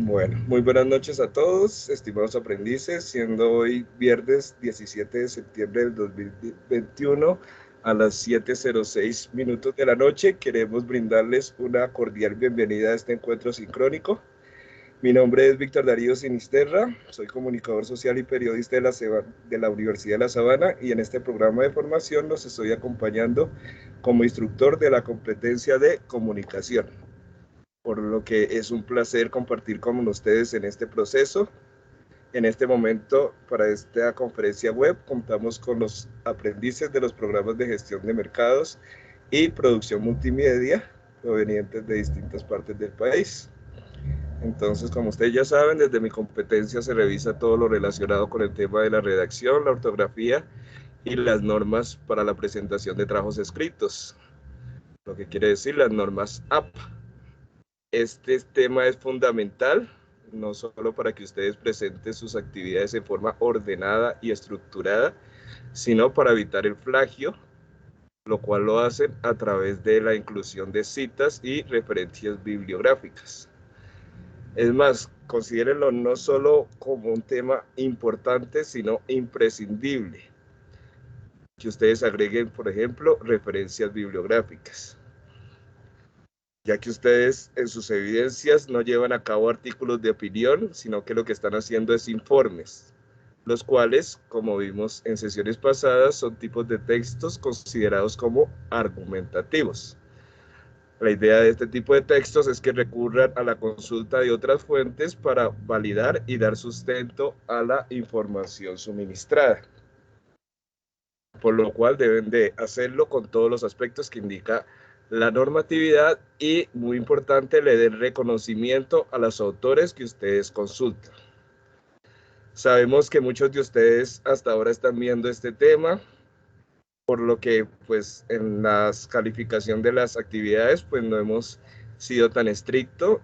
Bueno, muy buenas noches a todos, estimados aprendices, siendo hoy viernes 17 de septiembre del 2021 a las 7:06 de la noche, queremos brindarles una cordial bienvenida a este encuentro sincrónico. Mi nombre es Víctor Darío Sinisterra, soy comunicador social y periodista de la Universidad de La Sabana y en este programa de formación los estoy acompañando como instructor de la competencia de comunicación, por lo que es un placer compartir con ustedes en este proceso. En este momento, para esta conferencia web, contamos con los aprendices de los programas de gestión de mercados y producción multimedia provenientes de distintas partes del país. Entonces, como ustedes ya saben, desde mi competencia se revisa todo lo relacionado con el tema de la redacción, la ortografía y las normas para la presentación de trabajos escritos, lo que quiere decir las normas AP. Este tema es fundamental, no solo para que ustedes presenten sus actividades de forma ordenada y estructurada, sino para evitar el plagio, lo cual lo hacen a través de la inclusión de citas y referencias bibliográficas. Es más, considérenlo no solo como un tema importante, sino imprescindible, que ustedes agreguen, por ejemplo, referencias bibliográficas, ya que ustedes en sus evidencias no llevan a cabo artículos de opinión, sino que lo que están haciendo es informes, los cuales, como vimos en sesiones pasadas, son tipos de textos considerados como argumentativos. La idea de este tipo de textos es que recurran a la consulta de otras fuentes para validar y dar sustento a la información suministrada, por lo cual deben de hacerlo con todos los aspectos que indica la normatividad y, muy importante, le den reconocimiento a los autores que ustedes consultan. Sabemos que muchos de ustedes hasta ahora están viendo este tema, por lo que pues en la calificación de las actividades pues no hemos sido tan estrictos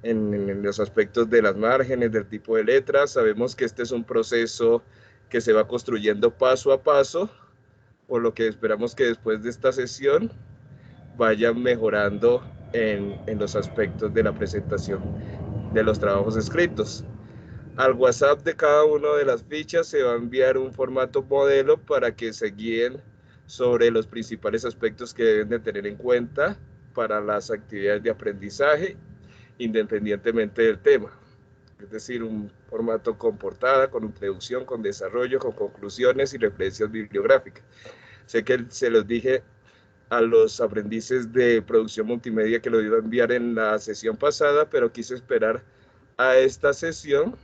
en los aspectos de las márgenes, del tipo de letras. Sabemos que este es un proceso que se va construyendo paso a paso, por lo que esperamos que después de esta sesión vayan mejorando en los aspectos de la presentación de los trabajos escritos. Al WhatsApp de cada una de las fichas se va a enviar un formato modelo para que se guíen sobre los principales aspectos que deben de tener en cuenta para las actividades de aprendizaje, independientemente del tema. Es decir, un formato con portada, con introducción, con desarrollo, con conclusiones y referencias bibliográficas. Sé que se los dije a los aprendices de producción multimedia que lo iba a enviar en la sesión pasada, pero quise esperar a esta sesión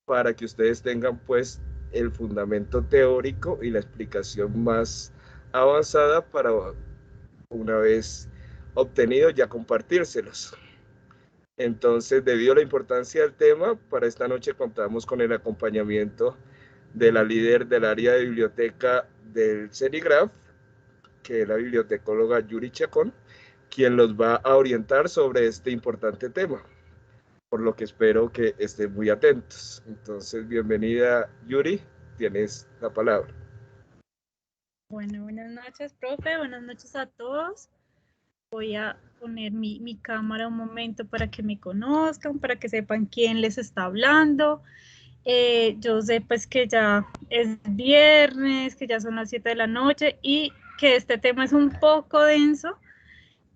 para que ustedes tengan pues el fundamento teórico y la explicación más avanzada para una vez obtenido ya compartírselos. Entonces, debido a la importancia del tema, para esta noche contamos con el acompañamiento de la líder del área de biblioteca del CENIGRAPH, que es la bibliotecóloga Yuri Chacón, quien los va a orientar sobre este importante tema, por lo que espero que estén muy atentos. Entonces, bienvenida Yuri, tienes la palabra. Bueno, buenas noches, profe, buenas noches a todos. Voy a poner mi cámara un momento para que me conozcan, para que sepan quién les está hablando. Yo sé pues que ya es viernes, que ya son las 7 de la noche y que este tema es un poco denso,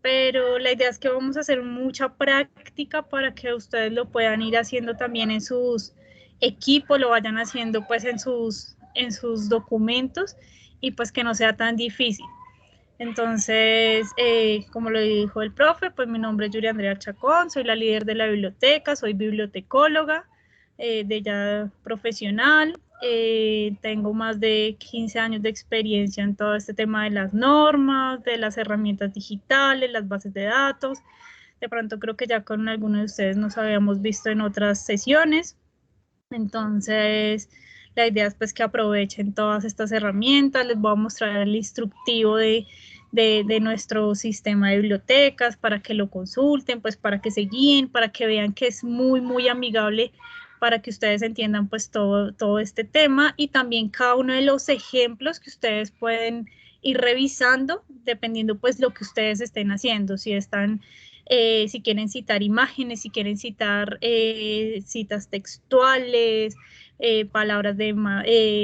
pero la idea es que vamos a hacer mucha práctica para que ustedes lo puedan ir haciendo también en sus equipos, lo vayan haciendo pues en sus documentos y pues que no sea tan difícil. Entonces, como lo dijo el profe, pues mi nombre es Yuri Andrea Chacón, soy la líder de la biblioteca, soy bibliotecóloga, de ya profesional, tengo más de 15 años de experiencia en todo este tema de las normas, de las herramientas digitales, las bases de datos. De pronto creo que ya con algunos de ustedes nos habíamos visto en otras sesiones. Entonces, la idea es pues que aprovechen todas estas herramientas. Les voy a mostrar el instructivo de nuestro sistema de bibliotecas para que lo consulten, pues para que se guíen, para que vean que es muy, muy amigable, para que ustedes entiendan pues todo este tema y también cada uno de los ejemplos que ustedes pueden ir revisando dependiendo pues lo que ustedes estén haciendo. Si están si quieren citar imágenes, si quieren citar citas textuales, palabras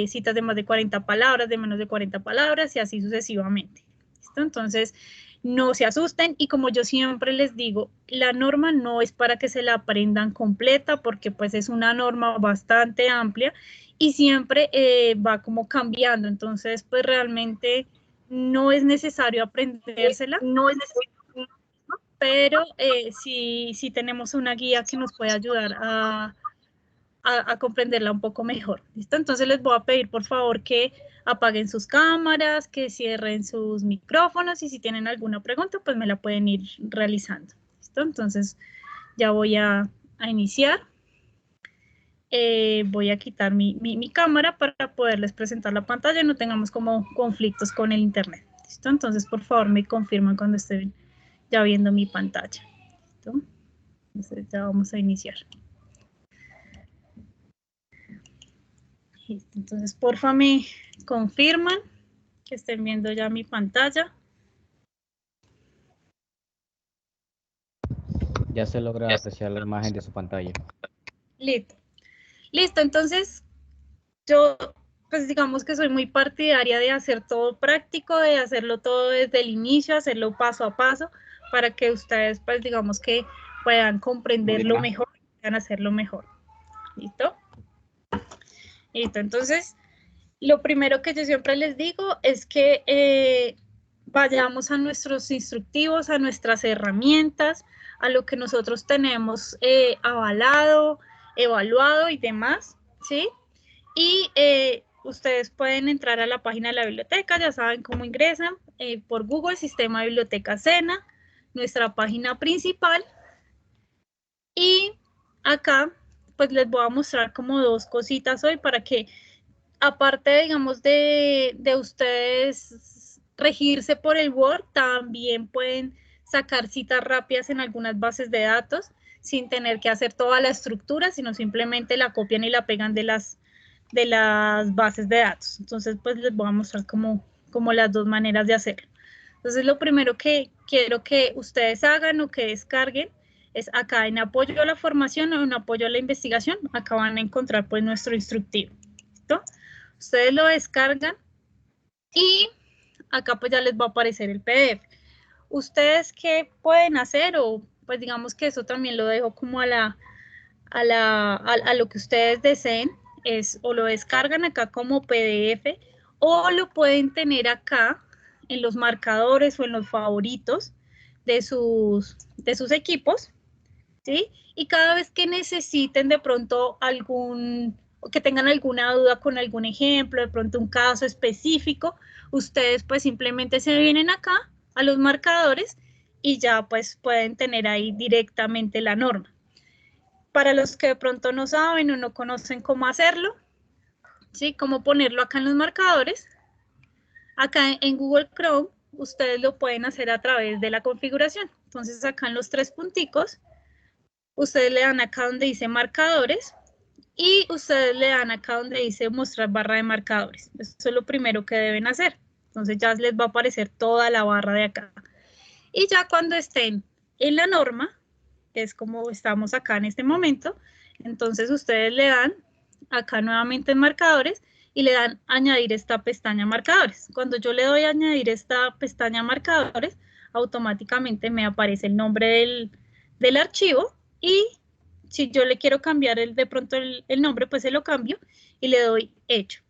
citas de más de 40 palabras, de menos de 40 palabras y así sucesivamente. ¿Listo? Entonces, no se asusten y como yo siempre les digo, la norma no es para que se la aprendan completa porque pues es una norma bastante amplia y siempre va como cambiando, entonces pues realmente no es necesario aprendérsela, No es necesario. pero sí tenemos una guía que nos puede ayudar a comprenderla un poco mejor. ¿Listo? Entonces les voy a pedir por favor que apaguen sus cámaras, que cierren sus micrófonos y si tienen alguna pregunta pues me la pueden ir realizando. ¿Listo? Entonces ya voy a iniciar. Voy a quitar mi cámara para poderles presentar la pantalla y no tengamos como conflictos con el internet. ¿Listo? Entonces por favor me confirman cuando estén ya viendo mi pantalla. ¿Listo? Entonces ya vamos a iniciar. Entonces, porfa, me confirman que estén viendo ya mi pantalla. Ya se logra apreciar la imagen de su pantalla. Listo. Listo, entonces yo pues digamos que soy muy partidaria de hacer todo práctico, de hacerlo todo desde el inicio, hacerlo paso a paso, para que ustedes pues digamos que puedan comprenderlo mejor, puedan hacerlo mejor. ¿Listo? Listo, entonces lo primero que yo siempre les digo es que vayamos a nuestros instructivos, a nuestras herramientas, a lo que nosotros tenemos avalado, evaluado y demás, ¿sí? Y ustedes pueden entrar a la página de la biblioteca, ya saben cómo ingresan, por Google, Sistema de Biblioteca SENA, nuestra página principal. Y acá, pues les voy a mostrar como dos cositas hoy para que aparte, digamos, de ustedes regirse por el Word, también pueden sacar citas rápidas en algunas bases de datos sin tener que hacer toda la estructura, sino simplemente la copian y la pegan de las bases de datos. Entonces, pues les voy a mostrar como las dos maneras de hacerlo. Entonces, lo primero que quiero que ustedes hagan o que descarguen es acá en apoyo a la formación o en apoyo a la investigación. Acá van a encontrar pues nuestro instructivo. ¿Listo? Ustedes lo descargan y acá pues ya les va a aparecer el PDF. ¿Ustedes qué pueden hacer? O pues digamos que eso también lo dejo como a lo que ustedes deseen, es o lo descargan acá como PDF o lo pueden tener acá en los marcadores o en los favoritos de sus equipos, ¿sí? Y cada vez que necesiten de pronto que tengan alguna duda con algún ejemplo, de pronto un caso específico, ustedes pues simplemente se vienen acá a los marcadores y ya pues pueden tener ahí directamente la norma. Para los que de pronto no saben o no conocen cómo hacerlo, ¿sí? Cómo ponerlo acá en los marcadores, acá en Google Chrome, ustedes lo pueden hacer a través de la configuración. Entonces acá en los tres punticos, ustedes le dan acá donde dice marcadores y ustedes le dan acá donde dice mostrar barra de marcadores. Eso es lo primero que deben hacer. Entonces ya les va a aparecer toda la barra de acá. Y ya cuando estén en la norma, que es como estamos acá en este momento, entonces ustedes le dan acá nuevamente en marcadores y le dan añadir esta pestaña marcadores. Cuando yo le doy a añadir esta pestaña marcadores, automáticamente me aparece el nombre del archivo y si yo le quiero cambiar de pronto el nombre, pues se lo cambio y le doy hecho.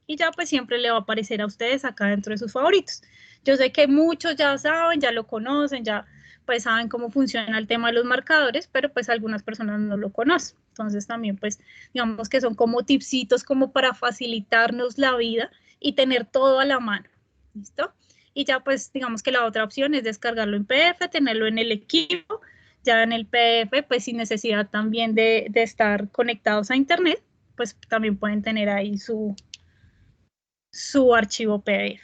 Y ya pues siempre le va a aparecer a ustedes acá dentro de sus favoritos. Yo sé que muchos ya saben, ya lo conocen, ya pues saben cómo funciona el tema de los marcadores, pero pues algunas personas no lo conocen. Entonces también pues digamos que son como tipsitos como para facilitarnos la vida y tener todo a la mano. ¿Listo? Y ya pues digamos que la otra opción es descargarlo en PDF, tenerlo en el equipo, ya en el PDF pues sin necesidad también de estar conectados a internet, pues también pueden tener ahí su archivo PDF.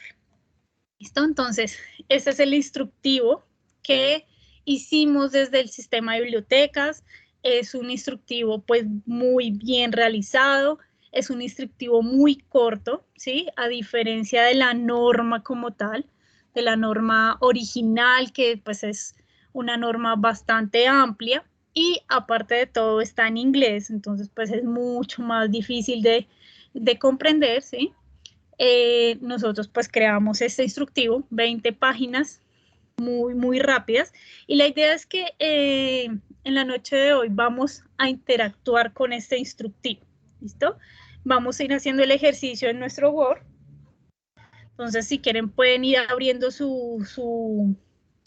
¿Listo? Entonces, este es el instructivo que hicimos desde el sistema de bibliotecas. Es un instructivo pues muy bien realizado, es un instructivo muy corto, ¿sí? A diferencia de la norma como tal, de la norma original que pues es una norma bastante amplia y aparte de todo está en inglés, entonces pues es mucho más difícil de comprender, ¿sí? Nosotros pues creamos este instructivo, 20 páginas muy rápidas, y la idea es que en la noche de hoy vamos a interactuar con este instructivo, ¿listo? Vamos a ir haciendo el ejercicio en nuestro Word. Entonces, si quieren, pueden ir abriendo su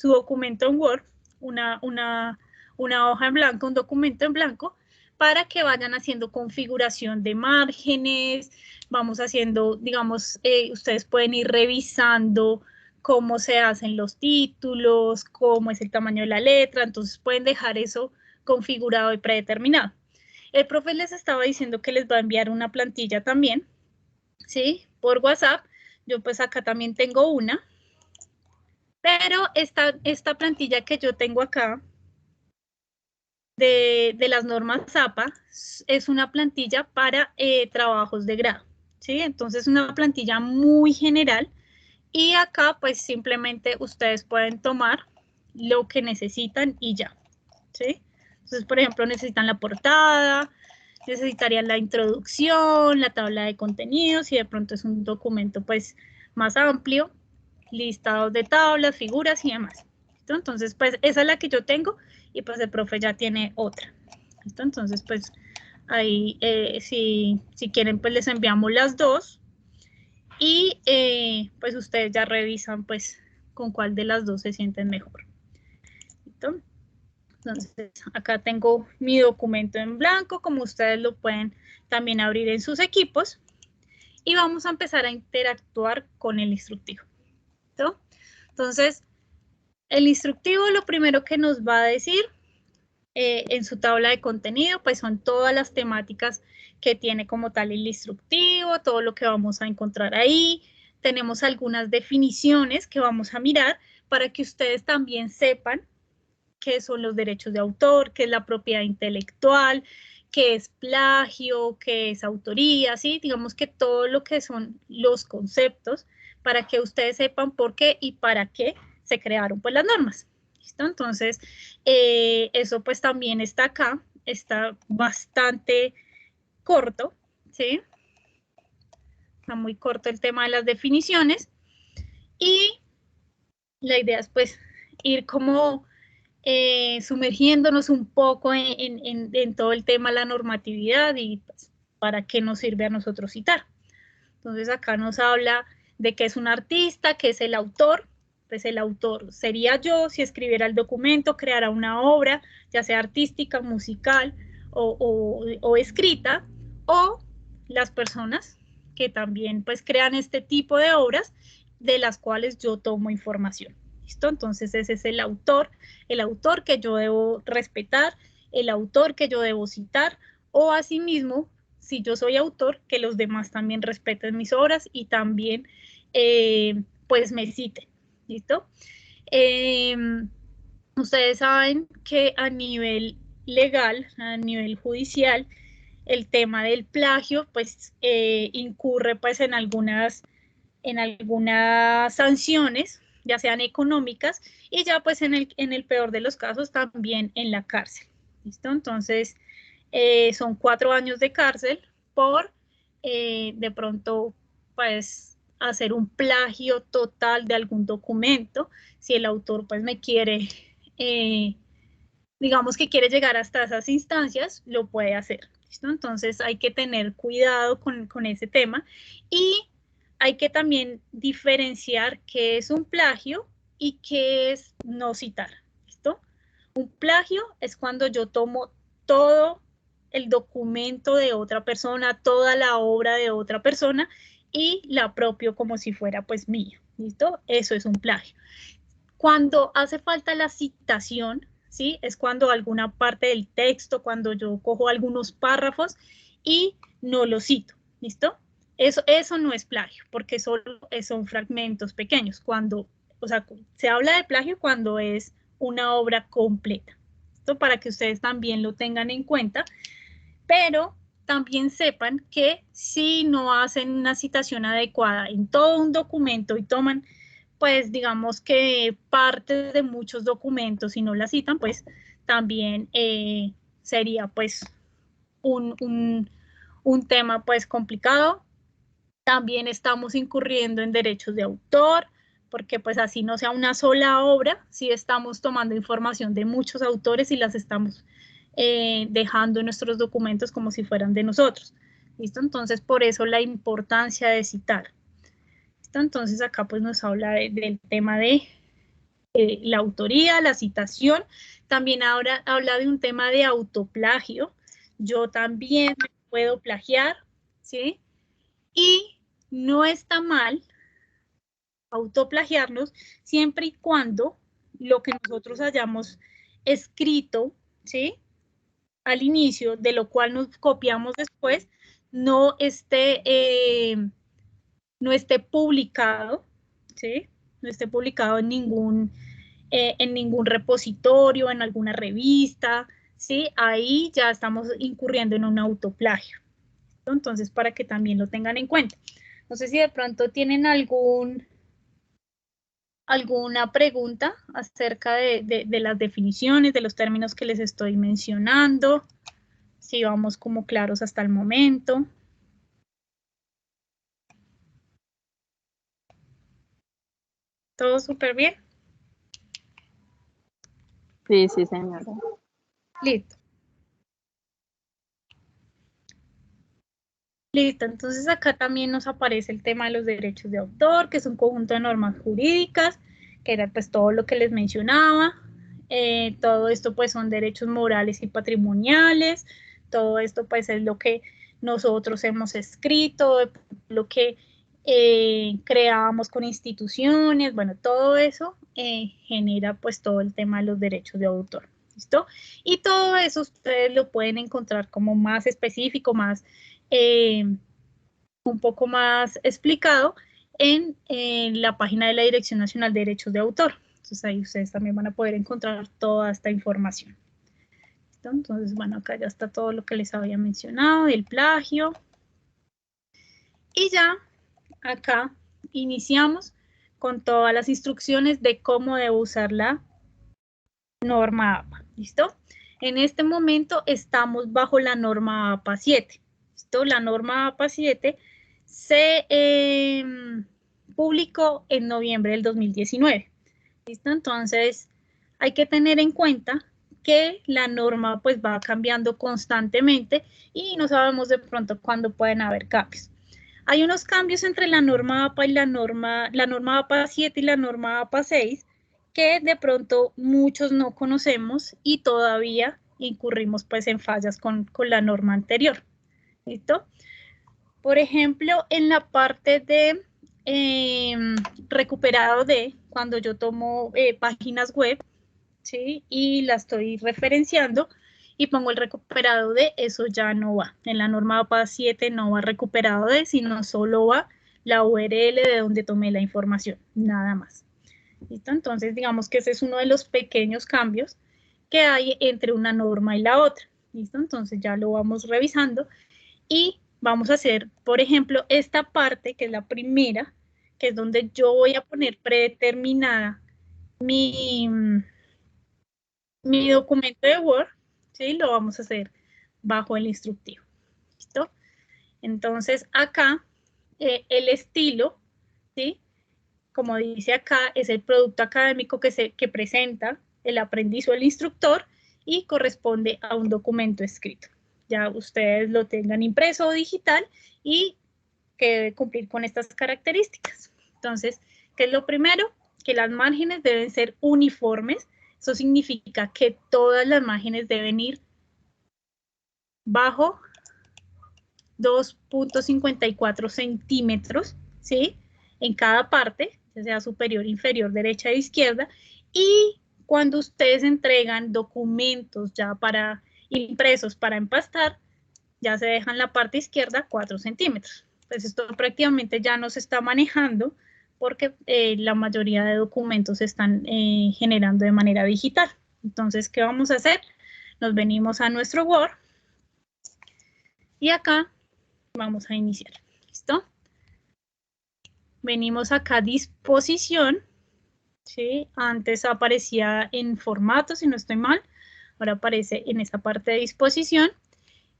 documento en Word, una hoja en blanco, un documento en blanco, para que vayan haciendo configuración de márgenes, vamos haciendo, digamos, ustedes pueden ir revisando cómo se hacen los títulos, cómo es el tamaño de la letra, entonces pueden dejar eso configurado y predeterminado. El profe les estaba diciendo que les va a enviar una plantilla también, ¿sí? Por WhatsApp. Yo pues acá también tengo una, pero esta plantilla que yo tengo acá de las normas ZAPA es una plantilla para trabajos de grado, ¿sí? Entonces una plantilla muy general y acá pues simplemente ustedes pueden tomar lo que necesitan y ya, ¿sí? Entonces, por ejemplo, necesitan la portada, necesitarían la introducción, la tabla de contenidos, y de pronto es un documento pues más amplio, listados de tablas, figuras y demás. ¿Listo? Entonces, pues esa es la que yo tengo y pues el profe ya tiene otra. ¿Listo? Entonces, pues ahí si quieren pues les enviamos las dos y pues ustedes ya revisan pues con cuál de las dos se sienten mejor. ¿Listo? Entonces, acá tengo mi documento en blanco, como ustedes lo pueden también abrir en sus equipos. Y vamos a empezar a interactuar con el instructivo. ¿Listo? Entonces, el instructivo lo primero que nos va a decir en su tabla de contenido, pues son todas las temáticas que tiene como tal el instructivo, todo lo que vamos a encontrar ahí. Tenemos algunas definiciones que vamos a mirar para que ustedes también sepan qué son los derechos de autor, qué es la propiedad intelectual, qué es plagio, qué es autoría, ¿sí? Digamos que todo lo que son los conceptos para que ustedes sepan por qué y para qué se crearon pues las normas. ¿Listo? Entonces, eso pues también está acá, está bastante corto, ¿sí? Está muy corto el tema de las definiciones y la idea es pues ir como sumergiéndonos un poco en todo el tema de la normatividad y pues, para qué nos sirve a nosotros citar. Entonces acá nos habla de qué es un artista, qué es el autor. Pues el autor sería yo si escribiera el documento, creara una obra, ya sea artística, musical o escrita, o las personas que también pues crean este tipo de obras de las cuales yo tomo información. ¿Listo? Entonces ese es el autor que yo debo respetar, el autor que yo debo citar, o asimismo, si yo soy autor, que los demás también respeten mis obras y también pues me citen. ¿Listo? Ustedes saben que a nivel legal, a nivel judicial, el tema del plagio pues incurre pues en algunas sanciones, ya sean económicas, y ya pues en el peor de los casos también en la cárcel. ¿Listo? Entonces, son 4 años de cárcel por de pronto pues hacer un plagio total de algún documento. Si el autor pues me quiere, digamos que quiere llegar hasta esas instancias, lo puede hacer. ¿Listo? Entonces hay que tener cuidado con ese tema y hay que también diferenciar qué es un plagio y qué es no citar. ¿Listo? Un plagio es cuando yo tomo todo el documento de otra persona, toda la obra de otra persona y la apropio como si fuera pues mía. ¿Listo? Eso es un plagio. Cuando hace falta la citación, ¿sí? Es cuando alguna parte del texto, cuando yo cojo algunos párrafos y no lo cito. ¿Listo? Eso no es plagio, porque solo son fragmentos pequeños. Cuando, o sea, se habla de plagio cuando es una obra completa. Esto para que ustedes también lo tengan en cuenta, pero también sepan que si no hacen una citación adecuada en todo un documento y toman pues digamos que parte de muchos documentos, si no la citan, pues también sería pues un tema pues complicado. También estamos incurriendo en derechos de autor, porque pues así no sea una sola obra, sí estamos tomando información de muchos autores y las estamos dejando en nuestros documentos como si fueran de nosotros. ¿Listo? Entonces, por eso la importancia de citar. ¿Listo? Entonces, acá pues nos habla del tema de la autoría, la citación. También ahora habla de un tema de autoplagio. Yo también me puedo plagiar, ¿sí? Y no está mal autoplagiarnos siempre y cuando lo que nosotros hayamos escrito, ¿sí? Al inicio, de lo cual nos copiamos después, no esté publicado, ¿sí? No esté publicado en ningún repositorio, en alguna revista, ¿sí? Ahí ya estamos incurriendo en un autoplagio. Entonces, para que también lo tengan en cuenta. No sé si de pronto tienen alguna pregunta acerca de las definiciones, de los términos que les estoy mencionando, si vamos como claros hasta el momento. ¿Todo súper bien? Sí, sí, señora. Listo. Listo, entonces acá también nos aparece el tema de los derechos de autor, que es un conjunto de normas jurídicas, que era pues todo lo que les mencionaba. Todo esto pues son derechos morales y patrimoniales, todo esto pues es lo que nosotros hemos escrito, lo que creamos con instituciones, bueno, todo eso genera pues todo el tema de los derechos de autor, ¿listo? Y todo eso ustedes lo pueden encontrar como más específico, más un poco más explicado en la página de la Dirección Nacional de Derechos de Autor. Entonces ahí ustedes también van a poder encontrar toda esta información. ¿Listo? Entonces, bueno, acá ya está todo lo que les había mencionado, el plagio. Y ya acá iniciamos con todas las instrucciones de cómo debo usar la norma APA. ¿Listo? En este momento estamos bajo la norma APA 7. ¿Listo? La norma APA 7 se publicó en noviembre del 2019. ¿Listo? Entonces, hay que tener en cuenta que la norma pues va cambiando constantemente y no sabemos de pronto cuándo pueden haber cambios. Hay unos cambios entre la norma APA y la norma APA 7 y la norma APA 6 que de pronto muchos no conocemos y todavía incurrimos pues en fallas con la norma anterior. ¿Listo? Por ejemplo, en la parte de recuperado de, cuando yo tomo páginas web, ¿sí? Y la estoy referenciando y pongo el recuperado de, eso ya no va. En la norma APA 7 no va recuperado de, sino solo va la URL de donde tomé la información, nada más. ¿Listo? Entonces, digamos que ese es uno de los pequeños cambios que hay entre una norma y la otra. ¿Listo? Entonces ya lo vamos revisando y vamos a hacer, por ejemplo, esta parte, que es la primera, que es donde yo voy a poner predeterminada mi documento de Word, ¿sí? Lo vamos a hacer bajo el instructivo. ¿Listo? Entonces, acá, el estilo, ¿sí? Como dice acá, es el producto académico que presenta el aprendiz o el instructor y corresponde a un documento escrito. Ya ustedes lo tengan impreso o digital y que debe cumplir con estas características. Entonces, ¿qué es lo primero? Que las márgenes deben ser uniformes. Eso significa que todas las márgenes deben ir bajo 2.54 centímetros, ¿sí? En cada parte, ya sea superior, inferior, derecha e izquierda. Y cuando ustedes entregan documentos ya para impresos para empastar, ya se dejan la parte izquierda 4 centímetros. Pues esto prácticamente ya no se está manejando porque la mayoría de documentos se están generando de manera digital. Entonces, ¿qué vamos a hacer? Nos venimos a nuestro Word y acá vamos a iniciar. ¿Listo? Venimos acá a disposición ¿sí? Antes aparecía en formato, si no estoy mal, ahora aparece en esa parte de disposición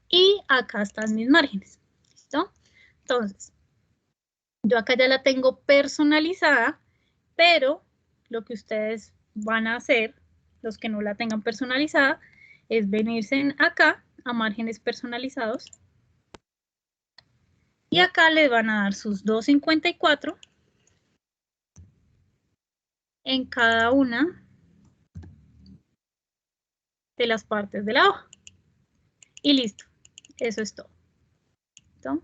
y acá están mis márgenes, ¿listo? Entonces, yo acá ya la tengo personalizada, pero lo que ustedes van a hacer, los que no la tengan personalizada, es venirse acá a márgenes personalizados y acá les van a dar sus 2.54 en cada una de las partes de la hoja. Y listo, eso es todo. ¿Listo?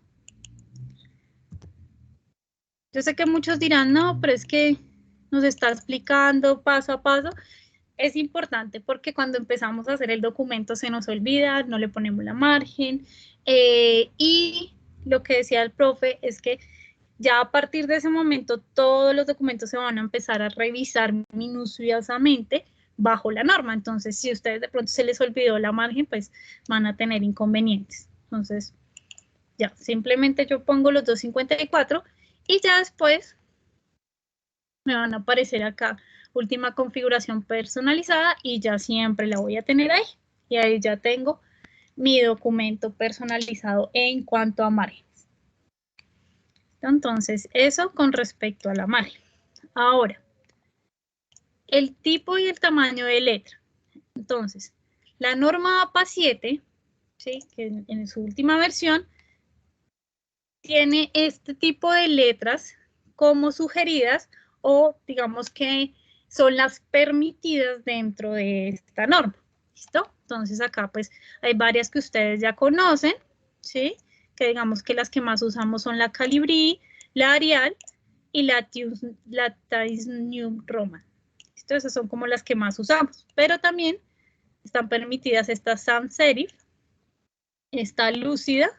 Yo sé que muchos dirán, no, pero es que nos está explicando paso a paso. Es importante porque cuando empezamos a hacer el documento se nos olvida, no le ponemos la margen. Y lo que decía el profe es que ya a partir de ese momento todos los documentos se van a empezar a revisar minuciosamente bajo la norma. Entonces, si a ustedes de pronto se les olvidó la margen, pues van a tener inconvenientes. Entonces, ya, simplemente yo pongo los 2.54 y ya después me van a aparecer acá última configuración personalizada y ya siempre la voy a tener ahí. Y ahí ya tengo mi documento personalizado en cuanto a márgenes. Entonces, eso con respecto a la margen. Ahora, el tipo y el tamaño de letra. Entonces, la norma APA 7, ¿sí? Que en su última versión, tiene este tipo de letras como sugeridas o digamos que son las permitidas dentro de esta norma. ¿Listo? Entonces acá pues hay varias que ustedes ya conocen, ¿sí? Que digamos que las que más usamos son la Calibri, la Arial y la Times New Roman. ¿Listo? Esas son como las que más usamos, pero también están permitidas esta sans serif, esta lúcida,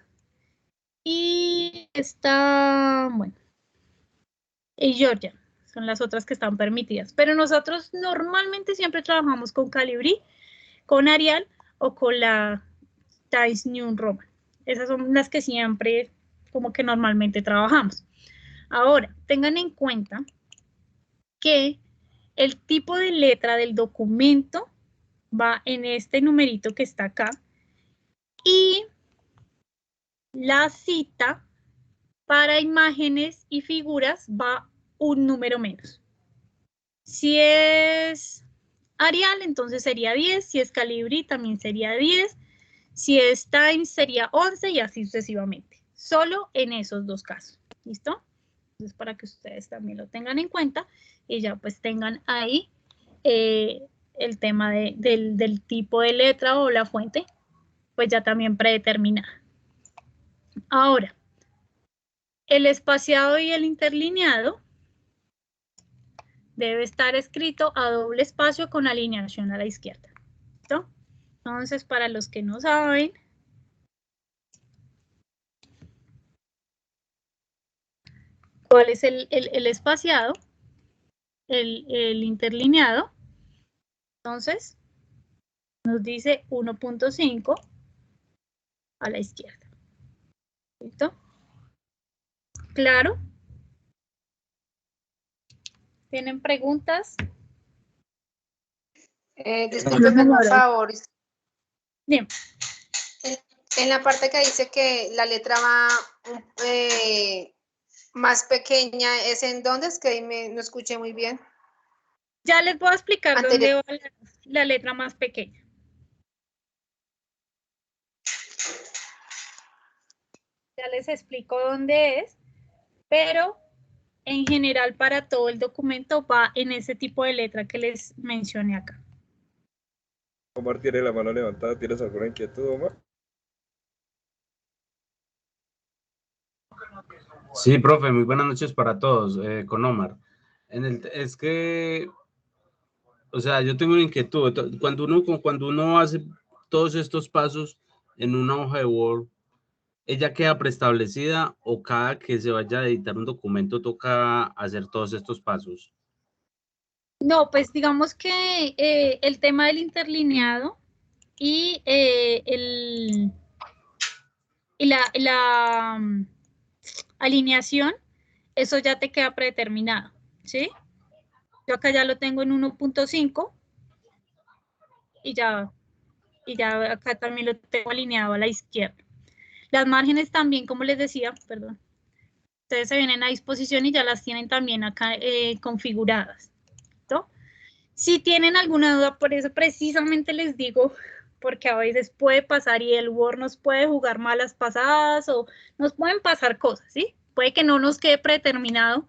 y está, bueno, y Georgia, son las otras que están permitidas. Pero nosotros normalmente siempre trabajamos con Calibri, con Arial o con la Times New Roman. Esas son las que siempre como que normalmente trabajamos. Ahora, tengan en cuenta que el tipo de letra del documento va en este numerito que está acá y la cita para imágenes y figuras va un número menos. Si es Arial, entonces sería 10. Si es Calibri, también sería 10. Si es Times, sería 11 y así sucesivamente. Solo en esos dos casos. ¿Listo? Entonces, para que ustedes también lo tengan en cuenta y ya pues tengan ahí el tema del tipo de letra o la fuente, pues ya también predeterminada. Ahora, el espaciado y el interlineado debe estar escrito a doble espacio con alineación a la izquierda. ¿Listo? Entonces, para los que no saben, ¿cuál es el espaciado? El interlineado. Entonces, nos dice 1.5 a la izquierda. ¿Listo? ¿Claro? ¿Tienen preguntas? Discúlpeme, por favor. Bien. En la parte que dice que la letra va más pequeña, ¿es en dónde? Es que no escuché muy bien. Ya les voy a explicar dónde va la letra más pequeña. Ya les explico dónde es, pero en general para todo el documento va en ese tipo de letra que les mencioné acá. Omar tiene la mano levantada. ¿Tienes alguna inquietud, Omar? Sí, profe, muy buenas noches para todos, con Omar. Es que, o sea, yo tengo una inquietud. Cuando uno hace todos estos pasos en una hoja de Word, ¿ella queda preestablecida o cada que se vaya a editar un documento toca hacer todos estos pasos? No, pues digamos que el tema del interlineado y, la alineación, eso ya te queda predeterminado, ¿sí? Yo acá ya lo tengo en 1.5 y ya acá también lo tengo alineado a la izquierda. Las márgenes también, como les decía, perdón, ustedes se vienen a disposición y ya las tienen también acá configuradas. ¿Listo? Si tienen alguna duda, por eso precisamente les digo, porque a veces puede pasar y el Word nos puede jugar malas pasadas o nos pueden pasar cosas, ¿sí? Puede que no nos quede predeterminado.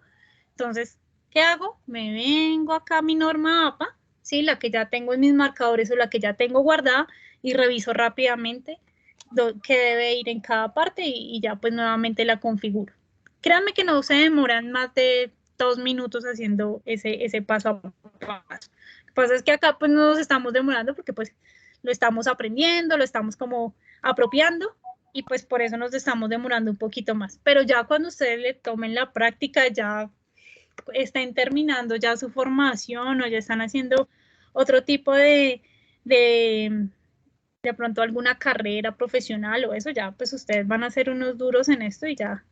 Entonces, ¿qué hago? Me vengo acá a mi norma APA, ¿sí? La que ya tengo en mis marcadores o la que ya tengo guardada y reviso rápidamente qué debe ir en cada parte y ya pues nuevamente la configuro. Créanme que no se demoran más de 2 minutos haciendo ese paso a paso. Lo que pasa es que acá pues no nos estamos demorando porque pues lo estamos aprendiendo, lo estamos como apropiando y pues por eso nos estamos demorando un poquito más. Pero ya cuando ustedes le tomen la práctica, ya estén terminando ya su formación o ya están haciendo otro tipo de pronto alguna carrera profesional o eso, ya pues ustedes van a ser unos duros en esto y ya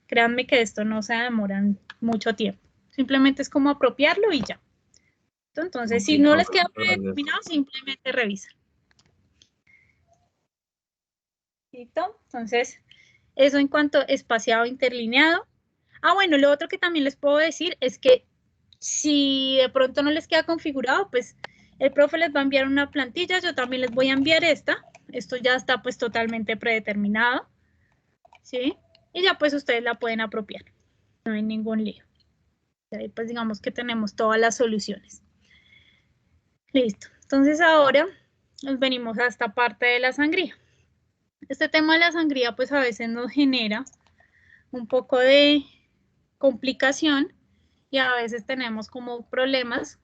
créanme que esto no se demoran mucho tiempo. Simplemente es como apropiarlo y ya. Entonces, si no les queda predeterminado, simplemente revisan. ¿Listo? Entonces, eso en cuanto a espaciado interlineado. Ah, bueno, lo otro que también les puedo decir es que si de pronto no les queda configurado, pues el profe les va a enviar una plantilla, yo también les voy a enviar esta. Esto ya está pues totalmente predeterminado, ¿sí? Y ya pues ustedes la pueden apropiar. No hay ningún lío. Y ahí pues digamos que tenemos todas las soluciones. Listo. Entonces ahora nos venimos a esta parte de la sangría. Este tema de la sangría pues a veces nos genera un poco de complicación y a veces tenemos como problemas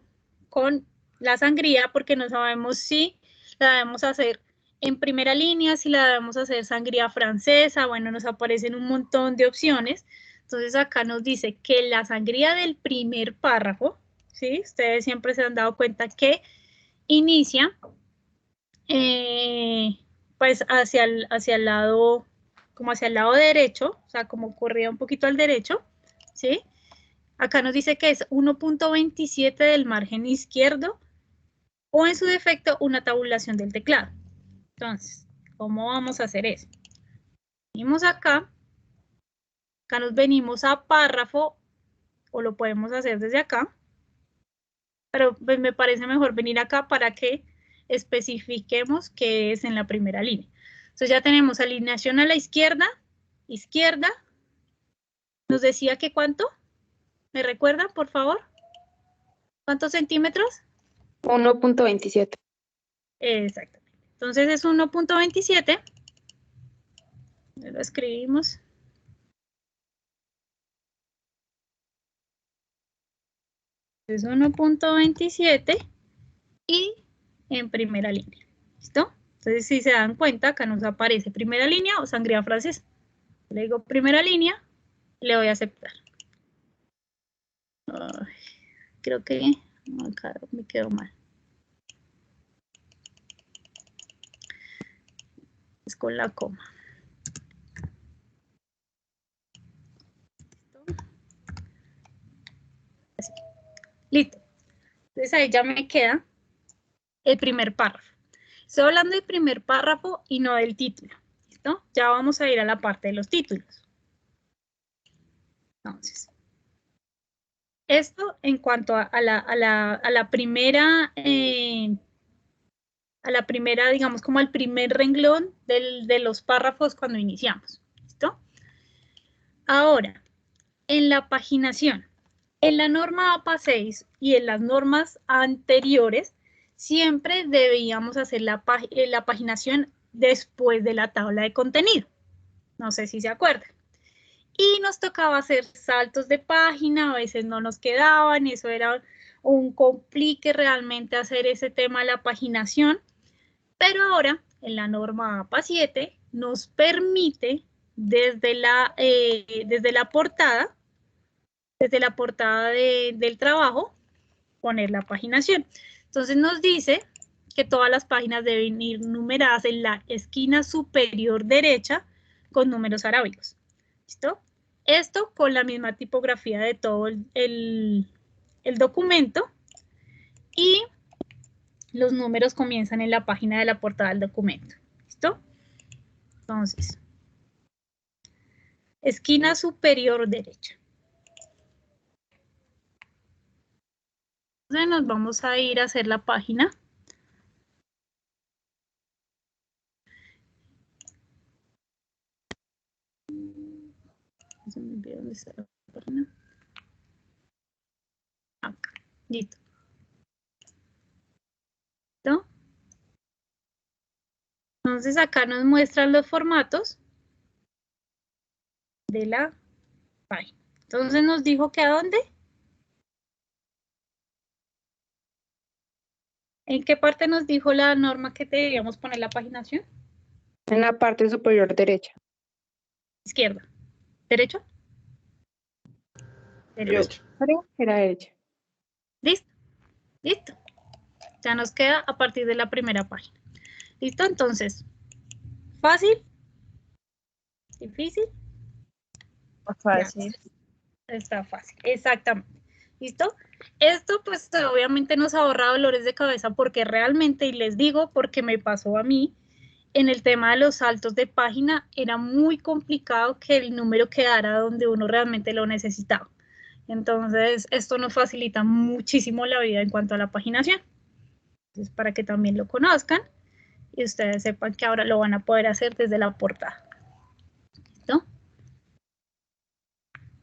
con la sangría porque no sabemos si la debemos hacer en primera línea, si la debemos hacer sangría francesa, bueno, nos aparecen un montón de opciones. Entonces acá nos dice que la sangría del primer párrafo, ¿sí? Ustedes siempre se han dado cuenta que inicia pues hacia el lado, como hacia el lado derecho, o sea, como corría un poquito al derecho, ¿sí? Acá nos dice que es 1.27 del margen izquierdo o en su defecto una tabulación del teclado. Entonces, ¿cómo vamos a hacer eso? Venimos acá nos venimos a párrafo o lo podemos hacer desde acá, pero pues me parece mejor venir acá para que especifiquemos qué es en la primera línea. Entonces ya tenemos alineación a la izquierda, nos decía que ¿cuánto? ¿Me recuerdan, por favor? ¿Cuántos centímetros? 1.27. Exactamente. Entonces es 1.27. Lo escribimos. Es 1.27 y en primera línea. ¿Listo? Entonces, si se dan cuenta, acá nos aparece primera línea o sangría francesa. Le digo primera línea, le voy a aceptar. Ay, creo que acá me quedó mal. Es con la coma. Así. Listo. Entonces ahí ya me queda el primer párrafo. Estoy hablando del primer párrafo y no del título. ¿Listo? Ya vamos a ir a la parte de los títulos. Entonces, esto en cuanto a la primera, digamos, como al primer renglón de los párrafos cuando iniciamos. ¿Listo? Ahora, en la paginación, en la norma APA 6 y en las normas anteriores, siempre debíamos hacer la paginación después de la tabla de contenido. No sé si se acuerdan. Y nos tocaba hacer saltos de página, a veces no nos quedaban, y eso era un complique realmente hacer ese tema de la paginación. Pero ahora, en la norma APA 7, nos permite desde la portada, del trabajo, poner la paginación. Entonces nos dice que todas las páginas deben ir numeradas en la esquina superior derecha con números arábigos. ¿Listo? Esto con la misma tipografía de todo el el documento y los números comienzan en la página de la portada del documento. ¿Listo? Entonces, esquina superior derecha. Entonces nos vamos a ir a hacer la página. Se me olvidó dónde está la página. Acá, listo. ¿Listo? Entonces acá nos muestran los formatos de la página. Entonces nos dijo que ¿a dónde? ¿En qué parte nos dijo la norma que debíamos poner la paginación? En la parte superior derecha. Izquierda. ¿Derecho? Derecha. Creo que era derecha. ¿Listo? Listo. Ya nos queda a partir de la primera página. ¿Listo? Entonces, ¿fácil? ¿Difícil? Fácil. Está fácil, exactamente. ¿Listo? Esto pues obviamente nos ahorra dolores de cabeza porque realmente, y les digo porque me pasó a mí, en el tema de los saltos de página era muy complicado que el número quedara donde uno realmente lo necesitaba. Entonces, esto nos facilita muchísimo la vida en cuanto a la paginación. Entonces, para que también lo conozcan y ustedes sepan que ahora lo van a poder hacer desde la portada. ¿Listo?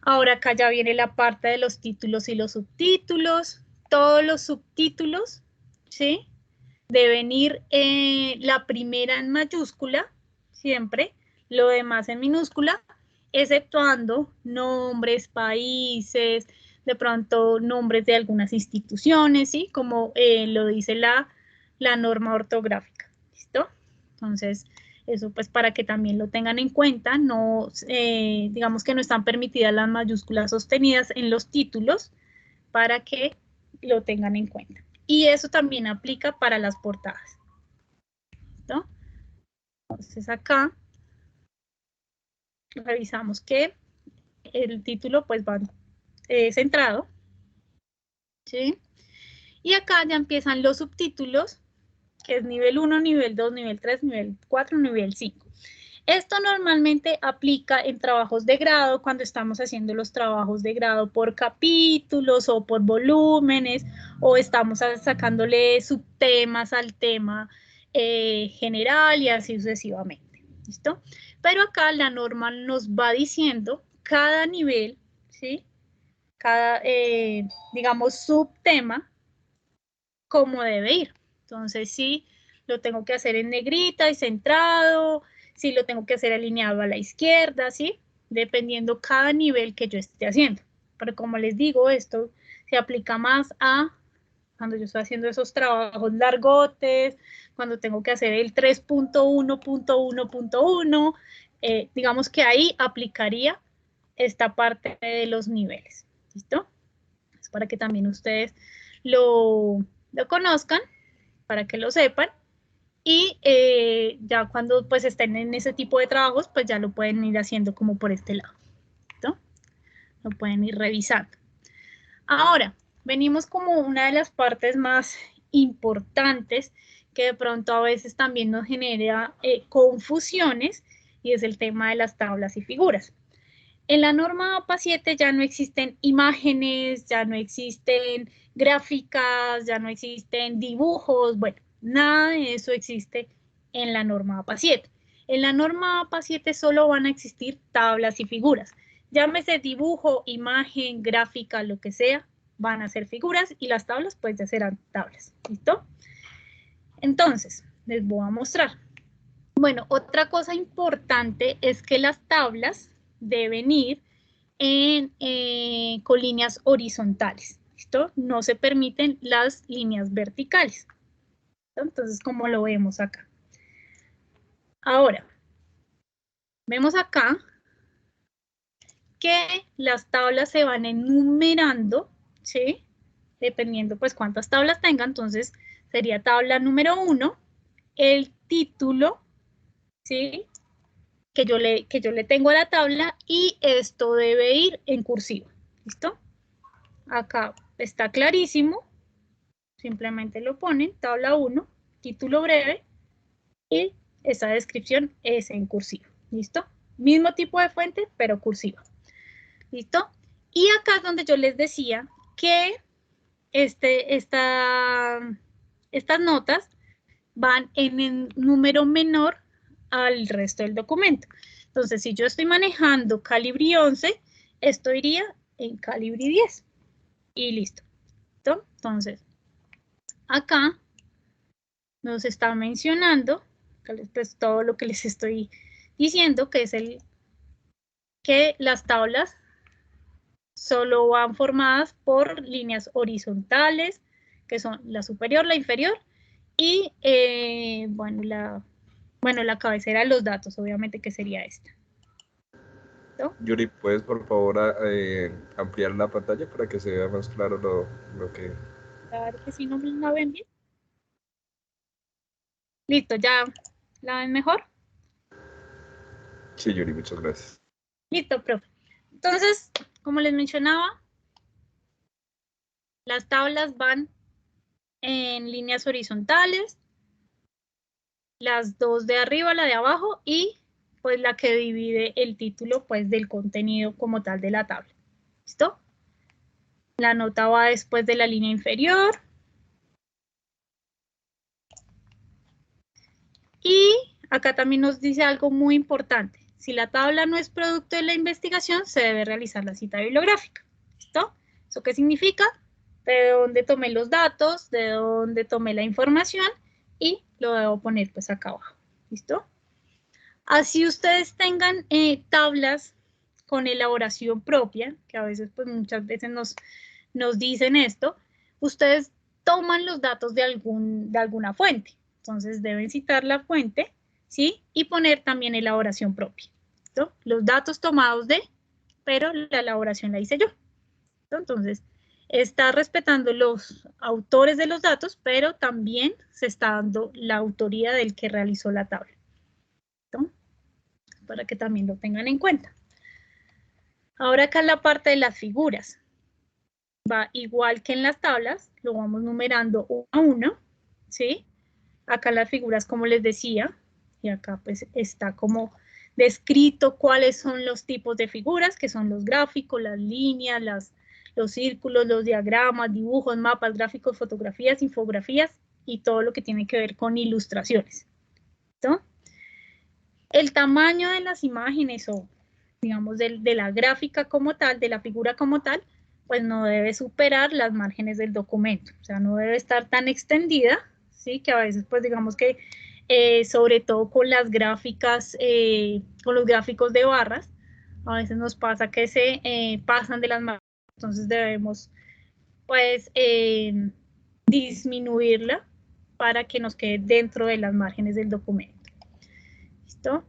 Ahora acá ya viene la parte de los títulos y los subtítulos. Todos los subtítulos, ¿sí? Deben ir la primera en mayúscula, siempre, lo demás en minúscula, exceptuando nombres, países, de pronto nombres de algunas instituciones, ¿sí? Como lo dice la norma ortográfica, ¿listo? Entonces, eso pues para que también lo tengan en cuenta, no, digamos que no están permitidas las mayúsculas sostenidas en los títulos, para que lo tengan en cuenta. Y eso también aplica para las portadas. ¿Listo? Entonces acá revisamos que el título pues va centrado, ¿sí? Y acá ya empiezan los subtítulos, que es nivel 1, nivel 2, nivel 3, nivel 4, nivel 5. Esto normalmente aplica en trabajos de grado, cuando estamos haciendo los trabajos de grado por capítulos o por volúmenes, o estamos sacándole subtemas al tema general y así sucesivamente. ¿Listo? Pero acá la norma nos va diciendo cada nivel, ¿sí? Cada, digamos, subtema, cómo debe ir. Entonces, sí, lo tengo que hacer en negrita y centrado, si lo tengo que hacer alineado a la izquierda, ¿sí? Dependiendo cada nivel que yo esté haciendo. Pero como les digo, esto se aplica más a cuando yo estoy haciendo esos trabajos largotes, cuando tengo que hacer el 3.1.1.1, digamos que ahí aplicaría esta parte de los niveles. ¿Listo? Es para que también ustedes lo conozcan, para que lo sepan. Y ya cuando pues estén en ese tipo de trabajos, pues ya lo pueden ir haciendo como por este lado. ¿No? Lo pueden ir revisando. Ahora, venimos como una de las partes más importantes que de pronto a veces también nos genera confusiones, y es el tema de las tablas y figuras. En la norma APA 7 ya no existen imágenes, ya no existen gráficas, ya no existen dibujos, bueno, nada de eso existe en la norma APA 7. En la norma APA 7 solo van a existir tablas y figuras. Llámese dibujo, imagen, gráfica, lo que sea, van a ser figuras y las tablas pues ya serán tablas, ¿listo? Entonces, les voy a mostrar. Bueno, otra cosa importante es que las tablas deben ir con líneas horizontales, ¿listo? No se permiten las líneas verticales. ¿Listo? Entonces, como lo vemos acá. Ahora, vemos acá que las tablas se van enumerando, ¿sí? Dependiendo pues cuántas tablas tenga, entonces sería tabla número 1, el título, ¿sí? Que yo le tengo a la tabla, y esto debe ir en cursiva, ¿listo? acá está clarísimo. Simplemente lo ponen, tabla 1, título breve, y esa descripción es en cursiva. ¿Listo? Mismo tipo de fuente, pero cursiva. ¿Listo? Y acá es donde yo les decía que estas notas van en el número menor al resto del documento. Entonces, si yo estoy manejando Calibri 11, esto iría en Calibri 10. Y listo. ¿Listo? Entonces, acá nos está mencionando pues, todo lo que les estoy diciendo, que es que las tablas solo van formadas por líneas horizontales, que son la superior, la inferior, y bueno, la cabecera de los datos, obviamente, que sería esta. ¿No? Yuri, ¿puedes por favor ampliar la pantalla para que se vea más claro lo que... Claro que sí, no me la ven bien. Listo, ¿ya la ven mejor? Sí, Yuri, muchas gracias. Listo, profe. Entonces, como les mencionaba, las tablas van en líneas horizontales, las dos de arriba, la de abajo, y pues la que divide el título pues del contenido como tal de la tabla. ¿Listo? La nota va después de la línea inferior. Y acá también nos dice algo muy importante. Si la tabla no es producto de la investigación, se debe realizar la cita bibliográfica. ¿Listo? ¿Eso qué significa? De dónde tomé los datos, de dónde tomé la información, y lo debo poner pues acá abajo. ¿Listo? Así ustedes tengan tablas con elaboración propia, que a veces pues muchas veces nos dicen esto, ustedes toman los datos de alguna fuente. Entonces deben citar la fuente, ¿sí? Y poner también elaboración propia. ¿Listo? Los datos tomados de, pero la elaboración la hice yo. ¿Listo? Entonces, está respetando los autores de los datos, pero también se está dando la autoría del que realizó la tabla. ¿Listo? Para que también lo tengan en cuenta. Ahora acá en la parte de las figuras. Va igual que en las tablas, lo vamos numerando uno a uno, ¿sí? Acá las figuras, como les decía, y acá pues está como descrito cuáles son los tipos de figuras, que son los gráficos, las líneas, los círculos, los diagramas, dibujos, mapas, gráficos, fotografías, infografías y todo lo que tiene que ver con ilustraciones. ¿Listo? El tamaño de las imágenes o, digamos, de la gráfica como tal, de la figura como tal, pues no debe superar las márgenes del documento. O sea, no debe estar tan extendida, ¿sí? Que a veces, pues digamos que, sobre todo con las gráficas, con los gráficos de barras, a veces nos pasa que se pasan de las márgenes. Entonces debemos, pues, disminuirla para que nos quede dentro de las márgenes del documento. ¿Listo?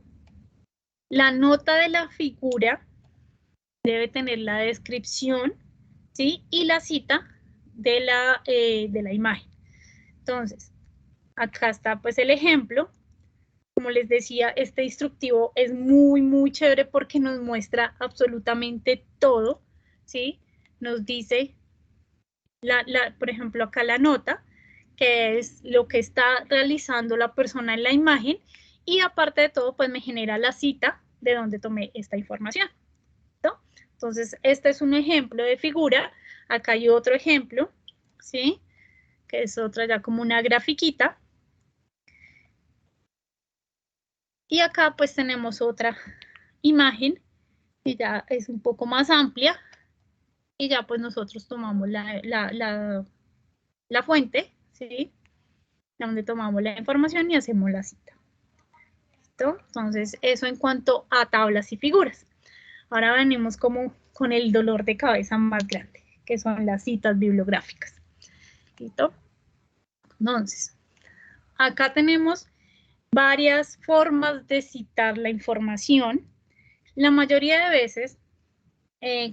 La nota de la figura debe tener la descripción, ¿sí? Y la cita de la imagen. Entonces, acá está pues el ejemplo. Como les decía, este instructivo es muy, muy chévere porque nos muestra absolutamente todo, ¿sí? Nos dice, por ejemplo, acá la nota, que es lo que está realizando la persona en la imagen, y aparte de todo, pues me genera la cita de donde tomé esta información. ¿No? Entonces, este es un ejemplo de figura. Acá hay otro ejemplo, ¿sí? Que es otra ya como una grafiquita. Y acá pues tenemos otra imagen que ya es un poco más amplia. Y ya pues nosotros tomamos la fuente, ¿sí? Donde tomamos la información y hacemos la cita. ¿Listo? Entonces, eso en cuanto a tablas y figuras. Ahora venimos como con el dolor de cabeza más grande, que son las citas bibliográficas. ¿Listo? Entonces, acá tenemos varias formas de citar la información. La mayoría de veces,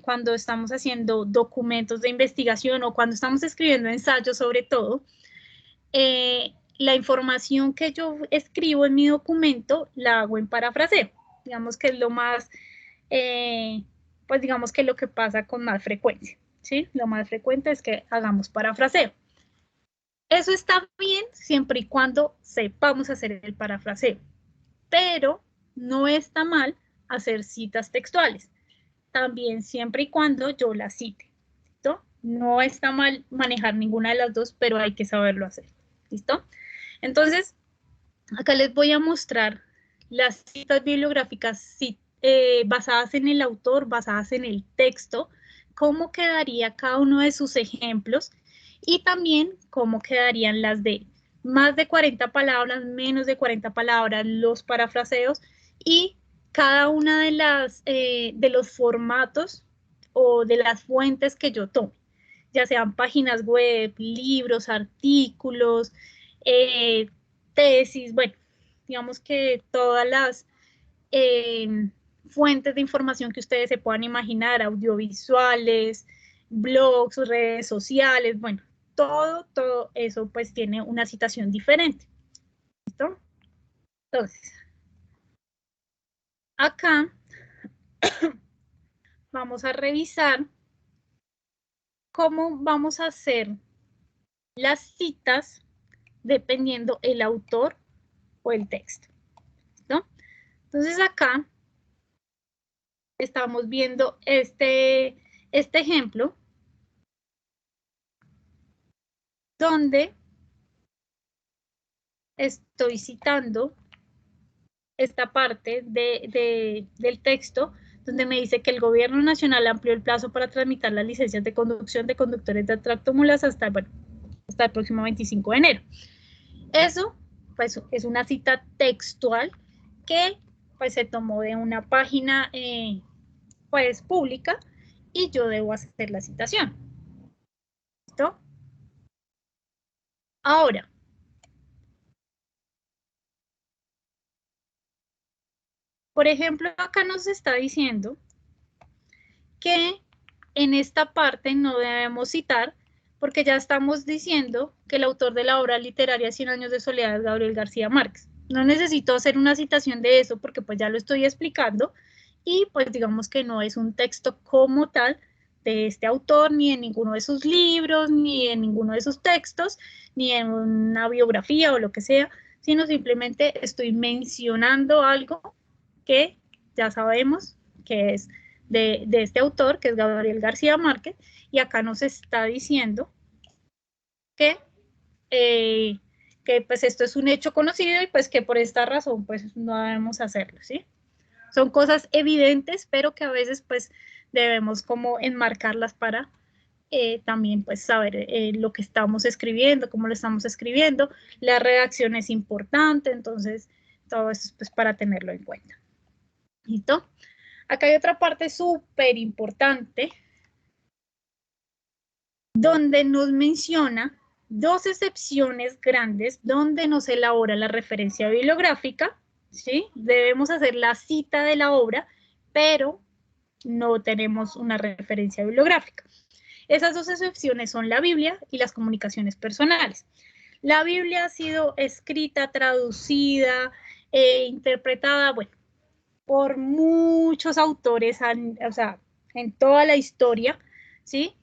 cuando estamos haciendo documentos de investigación o cuando estamos escribiendo ensayos sobre todo, la información que yo escribo en mi documento la hago en parafraseo. Digamos que es lo más, pues digamos que lo que pasa con más frecuencia. ¿sí? Lo más frecuente es que hagamos parafraseo. Eso está bien siempre y cuando sepamos hacer el parafraseo, pero no está mal hacer citas textuales, también siempre y cuando yo las cite, ¿listo? No está mal manejar ninguna de las dos, pero hay que saberlo hacer, ¿listo? Entonces, acá les voy a mostrar las citas bibliográficas basadas en el autor, basadas en el texto, cómo quedaría cada uno de sus ejemplos y también cómo quedarían las de más de 40 palabras, menos de 40 palabras, los parafraseos y cada una de los formatos o de las fuentes que yo tome, ya sean páginas web, libros, artículos, tesis, bueno, digamos que todas las fuentes de información que ustedes se puedan imaginar, audiovisuales, blogs, redes sociales, bueno, todo eso pues tiene una citación diferente. ¿Listo? Entonces, acá vamos a revisar cómo vamos a hacer las citas dependiendo el autor o el texto. ¿Listo? Entonces acá estamos viendo este ejemplo donde estoy citando esta parte del texto donde me dice que el gobierno nacional amplió el plazo para tramitar las licencias de conducción de conductores de tractomulas hasta el próximo 25 de enero. Eso, pues, es una cita textual que, pues, se tomó de una página, pues, pública y yo debo hacer la citación. ¿Listo? Ahora, por ejemplo, acá nos está diciendo que en esta parte no debemos citar porque ya estamos diciendo que el autor de la obra literaria 100 años de soledad es Gabriel García Márquez. No necesito hacer una citación de eso porque pues ya lo estoy explicando y pues digamos que no es un texto como tal de este autor, ni en ninguno de sus libros, ni en ninguno de sus textos, ni en una biografía o lo que sea, sino simplemente estoy mencionando algo que ya sabemos que es de este autor, que es Gabriel García Márquez, y acá nos está diciendo que pues esto es un hecho conocido y pues que por esta razón pues no debemos hacerlo, ¿sí? Son cosas evidentes, pero que a veces pues debemos como enmarcarlas para también pues saber lo que estamos escribiendo, cómo lo estamos escribiendo, la redacción es importante, entonces todo eso es pues para tenerlo en cuenta. ¿Listo? Acá hay otra parte súper importante donde nos menciona dos excepciones grandes donde nos elabora la referencia bibliográfica, ¿sí? Debemos hacer la cita de la obra, pero no tenemos una referencia bibliográfica. Esas dos excepciones son la Biblia y las comunicaciones personales. La Biblia ha sido escrita, traducida, interpretada, bueno, por muchos autores, o sea, en toda la historia, ¿sí?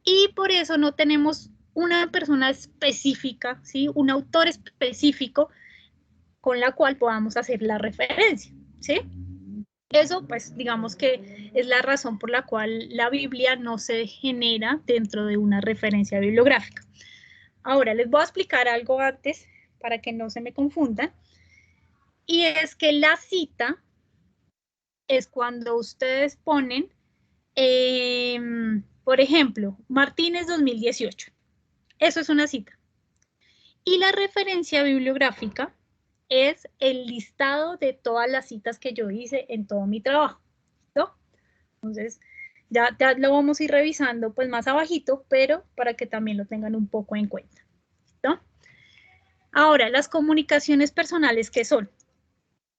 Y por eso no tenemos una persona específica, ¿sí? Un autor específico con la cual podamos hacer la referencia, ¿sí? Eso, pues, digamos que es la razón por la cual la Biblia no se genera dentro de una referencia bibliográfica. Ahora, les voy a explicar algo antes para que no se me confundan, y es que la cita es cuando ustedes ponen, por ejemplo, Martínez 2018. Eso es una cita. Y la referencia bibliográfica es el listado de todas las citas que yo hice en todo mi trabajo. ¿No? Entonces, ya lo vamos a ir revisando pues más abajito, pero para que también lo tengan un poco en cuenta. ¿No? Ahora, las comunicaciones personales, ¿qué son?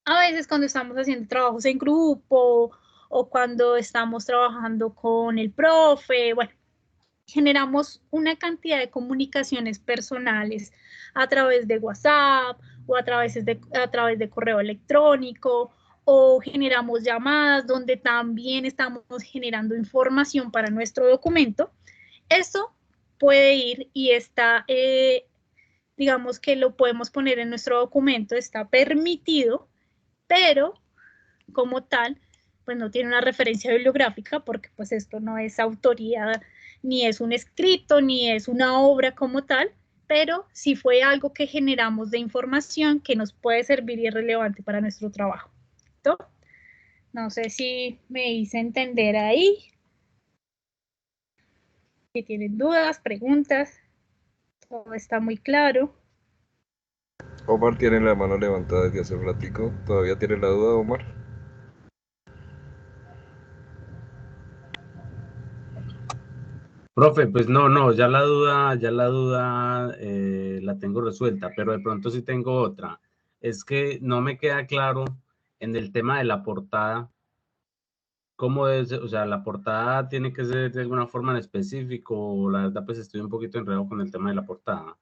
A veces cuando estamos haciendo trabajos en grupo o cuando estamos trabajando con el profe, bueno, generamos una cantidad de comunicaciones personales a través de WhatsApp o a través de correo electrónico o generamos llamadas donde también estamos generando información para nuestro documento, eso puede ir y está, digamos que lo podemos poner en nuestro documento, está permitido, pero como tal, pues no tiene una referencia bibliográfica porque pues esto no es autoría, ni es un escrito, ni es una obra como tal, pero sí fue algo que generamos de información que nos puede servir y es relevante para nuestro trabajo. ¿No? No sé si me hice entender ahí. Si tienen dudas, preguntas, todo está muy claro. Omar tiene la mano levantada desde hace un ratico. ¿Todavía tiene la duda, Omar? Profe, pues no, ya la duda la tengo resuelta, pero de pronto sí tengo otra. Es que no me queda claro en el tema de la portada, cómo es, o sea, la portada tiene que ser de alguna forma en específico, o la verdad pues estoy un poquito enredado con el tema de la portada.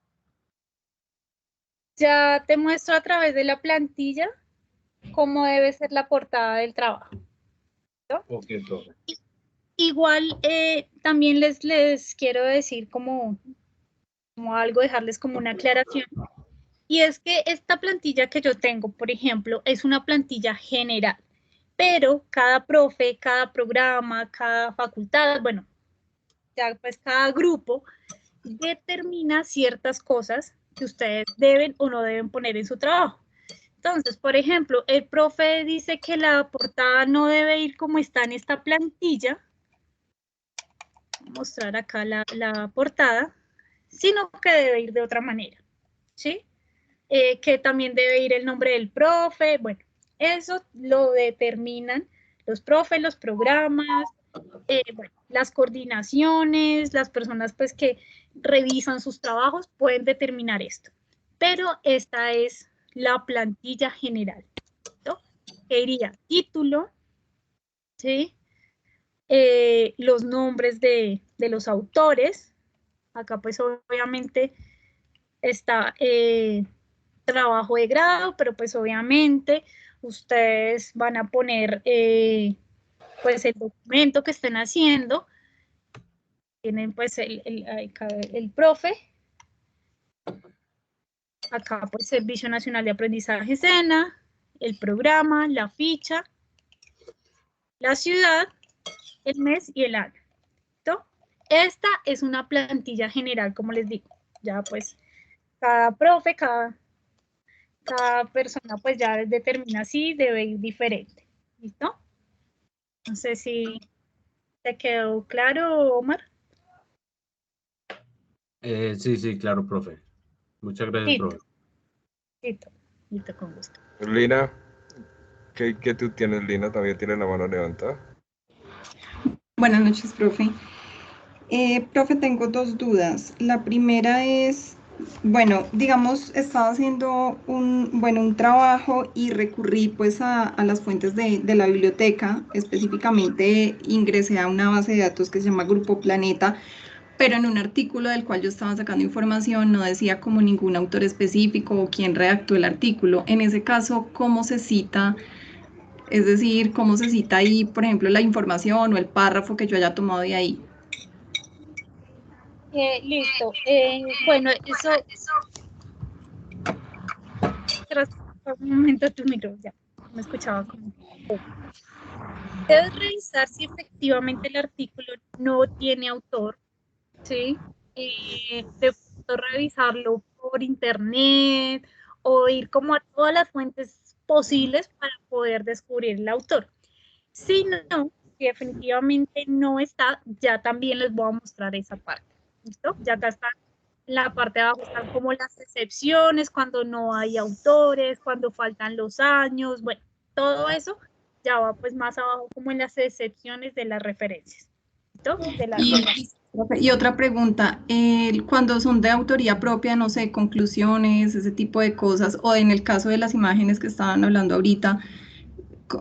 Ya te muestro a través de la plantilla cómo debe ser la portada del trabajo. ¿No? Ok, profe. Igual también les quiero decir como algo, dejarles como una aclaración. Y es que esta plantilla que yo tengo, por ejemplo, es una plantilla general, pero cada profe, cada programa, cada facultad, bueno, ya pues cada grupo determina ciertas cosas que ustedes deben o no deben poner en su trabajo. Entonces, por ejemplo, el profe dice que la portada no debe ir como está en esta plantilla. Voy a mostrar acá la portada, sino que debe ir de otra manera, ¿sí? Que también debe ir el nombre del profe, bueno, eso lo determinan los profes, los programas, bueno, las coordinaciones, las personas pues que revisan sus trabajos pueden determinar esto, pero esta es la plantilla general, ¿no? Que iría título, ¿sí? Los nombres de los autores, acá pues obviamente está trabajo de grado, pero pues obviamente ustedes van a poner pues el documento que estén haciendo, tienen pues el profe, acá pues Servicio Nacional de Aprendizaje SENA, el programa, la ficha, la ciudad, el mes y el año. ¿No? Esta es una plantilla general, como les digo, ya pues cada profe, cada persona pues ya determina si debe ir diferente. ¿Listo? No sé si te quedó claro, Omar. Sí, claro, profe. Muchas gracias, Listo, profe. listo, con gusto. Lina, ¿qué tú tienes, Lina? ¿También tiene la mano levantada? Buenas noches, profe. Profe, tengo dos dudas. La primera es, bueno, digamos, estaba haciendo un trabajo y recurrí pues a las fuentes de la biblioteca, específicamente ingresé a una base de datos que se llama Grupo Planeta, pero en un artículo del cual yo estaba sacando información no decía como ningún autor específico o quién redactó el artículo. En ese caso, ¿cómo se cita? Es decir, ¿cómo se cita ahí, por ejemplo, la información o el párrafo que yo haya tomado de ahí? Listo. Bueno, eso. Un momento tu micro, ya. Me escuchaba como. Debes revisar si efectivamente el artículo no tiene autor, ¿sí? De pronto revisarlo por internet o ir como a todas las fuentes posibles para poder descubrir el autor. Si no, si definitivamente no está, ya también les voy a mostrar esa parte. ¿Listo? Ya acá está, en la parte de abajo están como las excepciones, cuando no hay autores, cuando faltan los años, bueno, todo eso ya va pues más abajo como en las excepciones de las referencias. ¿Listo? Y otra pregunta, cuando son de autoría propia, no sé, conclusiones, ese tipo de cosas, o en el caso de las imágenes que estaban hablando ahorita,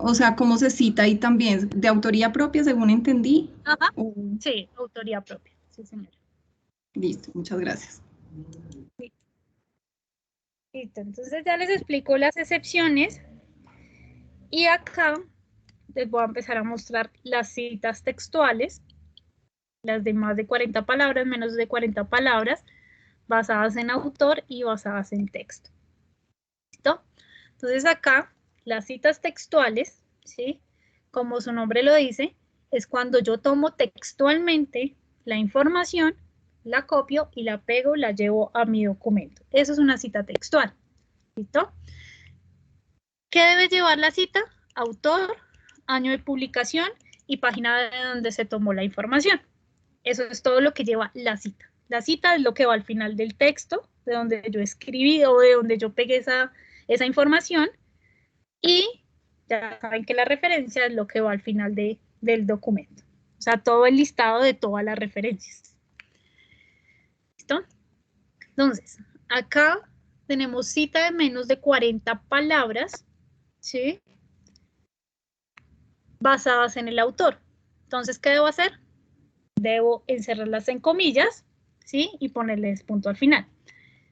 o sea, ¿cómo se cita ahí también? ¿De autoría propia, según entendí? Ajá. Sí, autoría propia, sí señora. Listo, muchas gracias. Listo, entonces ya les explico las excepciones. Y acá les voy a empezar a mostrar las citas textuales, las de más de 40 palabras, menos de 40 palabras, basadas en autor y basadas en texto. ¿Listo? Entonces acá, las citas textuales, ¿sí? Como su nombre lo dice, es cuando yo tomo textualmente la información, la copio y la pego, la llevo a mi documento. Eso es una cita textual. ¿Listo? ¿Qué debe llevar la cita? Autor, año de publicación y página de donde se tomó la información. Eso es todo lo que lleva la cita. La cita es lo que va al final del texto, de donde yo escribí o de donde yo pegué esa información. Y ya saben que la referencia es lo que va al final del documento. O sea, todo el listado de todas las referencias. ¿Listo? Entonces, acá tenemos cita de menos de 40 palabras, ¿sí? Basadas en el autor. Entonces, ¿qué debo hacer? Debo encerrarlas en comillas, ¿sí? Y ponerles punto al final.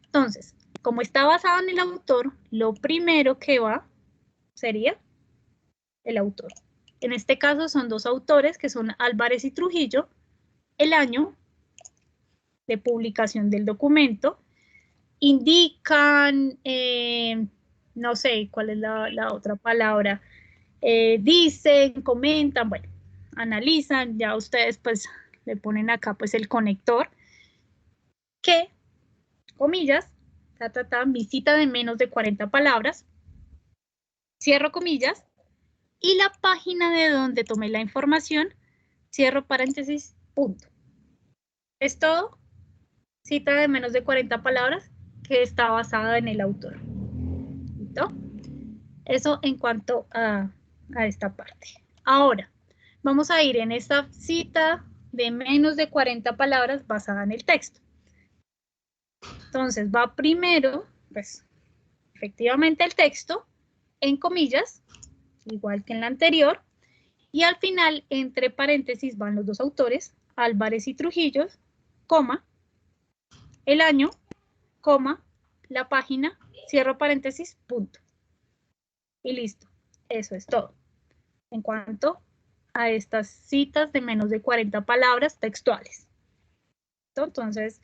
Entonces, como está basado en el autor, lo primero que va sería el autor. En este caso son dos autores que son Álvarez y Trujillo, el año de publicación del documento, indican, no sé cuál es la otra palabra, dicen, comentan, bueno, analizan, ya ustedes pues le ponen acá pues el conector, que, comillas, mi cita de menos de 40 palabras, cierro comillas, y la página de donde tomé la información, cierro paréntesis, punto. Es todo, cita de menos de 40 palabras que está basada en el autor. ¿Listo? Eso en cuanto a esta parte. Ahora, vamos a ir en esta cita de menos de 40 palabras basada en el texto. Entonces, va primero, pues, efectivamente el texto, en comillas, igual que en la anterior, y al final, entre paréntesis, van los dos autores, Álvarez y Trujillo, coma, el año, coma, la página, cierro paréntesis, punto. Y listo. Eso es todo. En cuanto a estas citas de menos de 40 palabras textuales. Entonces,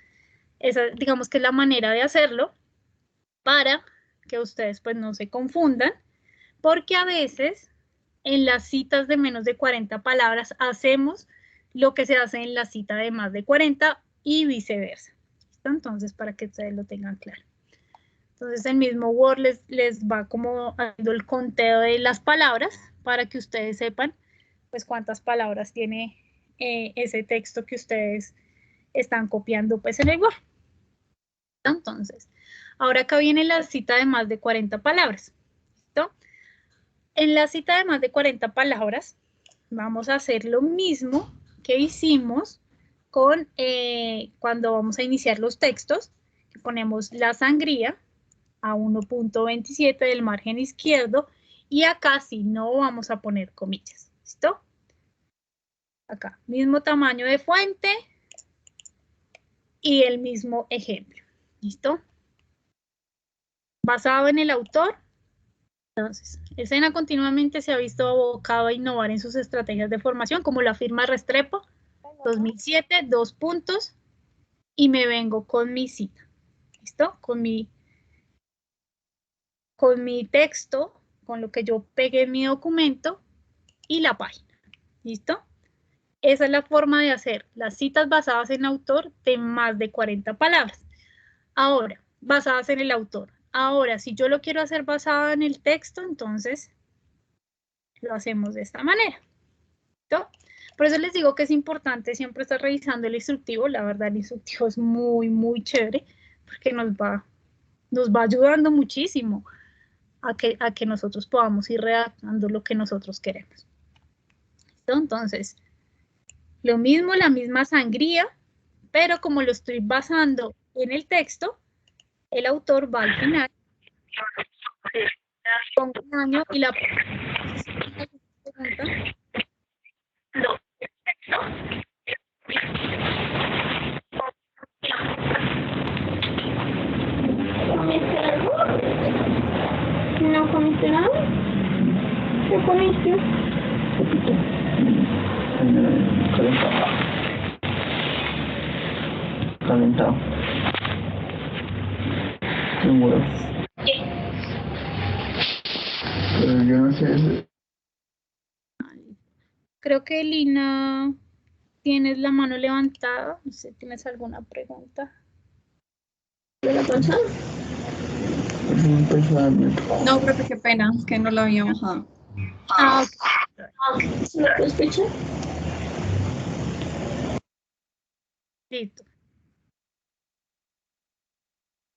esa digamos que es la manera de hacerlo para que ustedes pues no se confundan, porque a veces en las citas de menos de 40 palabras hacemos lo que se hace en la cita de más de 40 y viceversa. ¿Listo? Entonces, para que ustedes lo tengan claro. Entonces, el mismo Word les va como dando el conteo de las palabras para que ustedes sepan pues cuántas palabras tiene ese texto que ustedes están copiando pues en el Word. Entonces, ahora acá viene la cita de más de 40 palabras. ¿Listo? En la cita de más de 40 palabras vamos a hacer lo mismo que hicimos con cuando vamos a iniciar los textos, que ponemos la sangría a 1.27 del margen izquierdo y acá sí no vamos a poner comillas. ¿Listo? Acá, mismo tamaño de fuente y el mismo ejemplo. ¿Listo? Basado en el autor. Entonces, el SENA continuamente se ha visto abocado a innovar en sus estrategias de formación, como la firma Restrepo 2007, 2 puntos, y me vengo con mi cita. ¿Listo? Con mi texto, con lo que yo pegué en mi documento y la página. ¿Listo? Esa es la forma de hacer las citas basadas en autor de más de 40 palabras. Ahora, basadas en el autor. Ahora, si yo lo quiero hacer basado en el texto, entonces lo hacemos de esta manera. ¿Listo? Por eso les digo que es importante siempre estar revisando el instructivo. La verdad, el instructivo es muy, muy chévere porque nos va ayudando muchísimo a que nosotros podamos ir redactando lo que nosotros queremos. ¿Listo? Entonces, lo mismo, la misma sangría, pero como lo estoy basando en el texto, el autor va al final, con un año y la pregunta. ¿No comiste nada? Calentado. Sin huevos. Pero yo no sé. Creo que Lina, tienes la mano levantada. No sé, ¿tienes alguna pregunta? ¿De la panza? No, profe, qué pena, que no lo había bajado. Ah, ok. ¿Se me puede escuchar? Listo.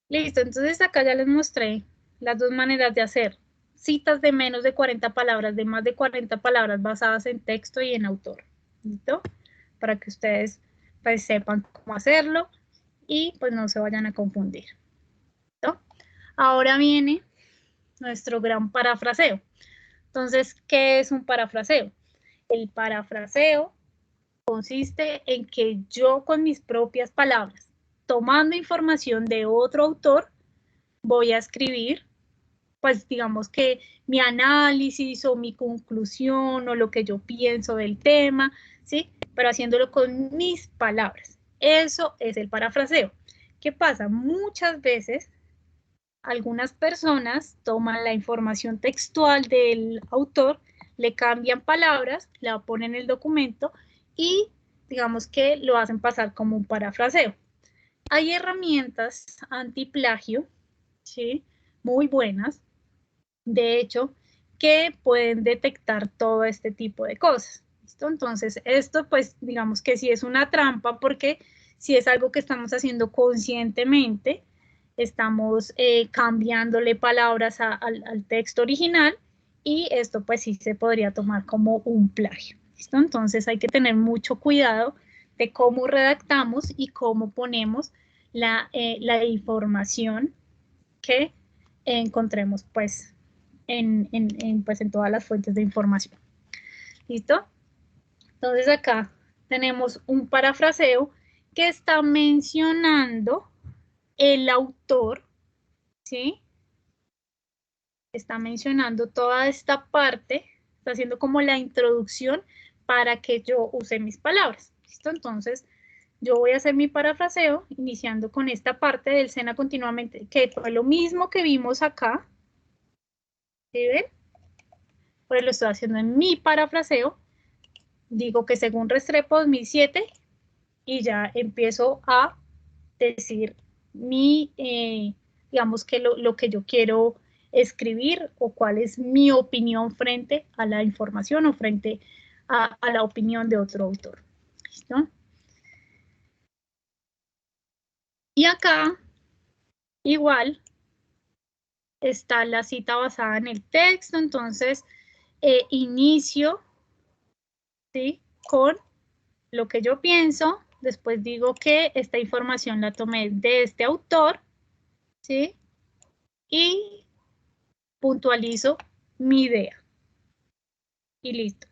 Listo, entonces acá ya les mostré las dos maneras de hacer citas de menos de 40 palabras, de más de 40 palabras basadas en texto y en autor. ¿Listo? Para que ustedes pues sepan cómo hacerlo y pues no se vayan a confundir. ¿Listo? Ahora viene nuestro gran parafraseo. Entonces, ¿qué es un parafraseo? El parafraseo consiste en que yo con mis propias palabras, tomando información de otro autor, voy a escribir, pues digamos que mi análisis o mi conclusión o lo que yo pienso del tema, ¿sí? Pero haciéndolo con mis palabras. Eso es el parafraseo. ¿Qué pasa? Muchas veces algunas personas toman la información textual del autor, le cambian palabras, la ponen en el documento y digamos que lo hacen pasar como un parafraseo. Hay herramientas antiplagio, ¿sí? Muy buenas, de hecho, que pueden detectar todo este tipo de cosas. ¿Listo? Entonces, esto pues digamos que sí es una trampa porque si es algo que estamos haciendo conscientemente, estamos cambiándole palabras al texto original y esto pues sí se podría tomar como un plagio. ¿Listo? Entonces hay que tener mucho cuidado de cómo redactamos y cómo ponemos la información que encontremos pues en todas las fuentes de información. ¿Listo? Entonces acá tenemos un parafraseo que está mencionando el autor, ¿sí? Está mencionando toda esta parte, está haciendo como la introducción para que yo use mis palabras. ¿Listo? Entonces, yo voy a hacer mi parafraseo iniciando con esta parte del SENA continuamente, que fue lo mismo que vimos acá. ¿Sí ven? Pues lo estoy haciendo en mi parafraseo. Digo que según Restrepo 2007 y ya empiezo a decir digamos que lo que yo quiero escribir o cuál es mi opinión frente a la información o frente a la opinión de otro autor. ¿Listo? Y acá, igual, está la cita basada en el texto, entonces inicio, ¿sí? Con lo que yo pienso, después digo que esta información la tomé de este autor, ¿sí? Y puntualizo mi idea. Y listo.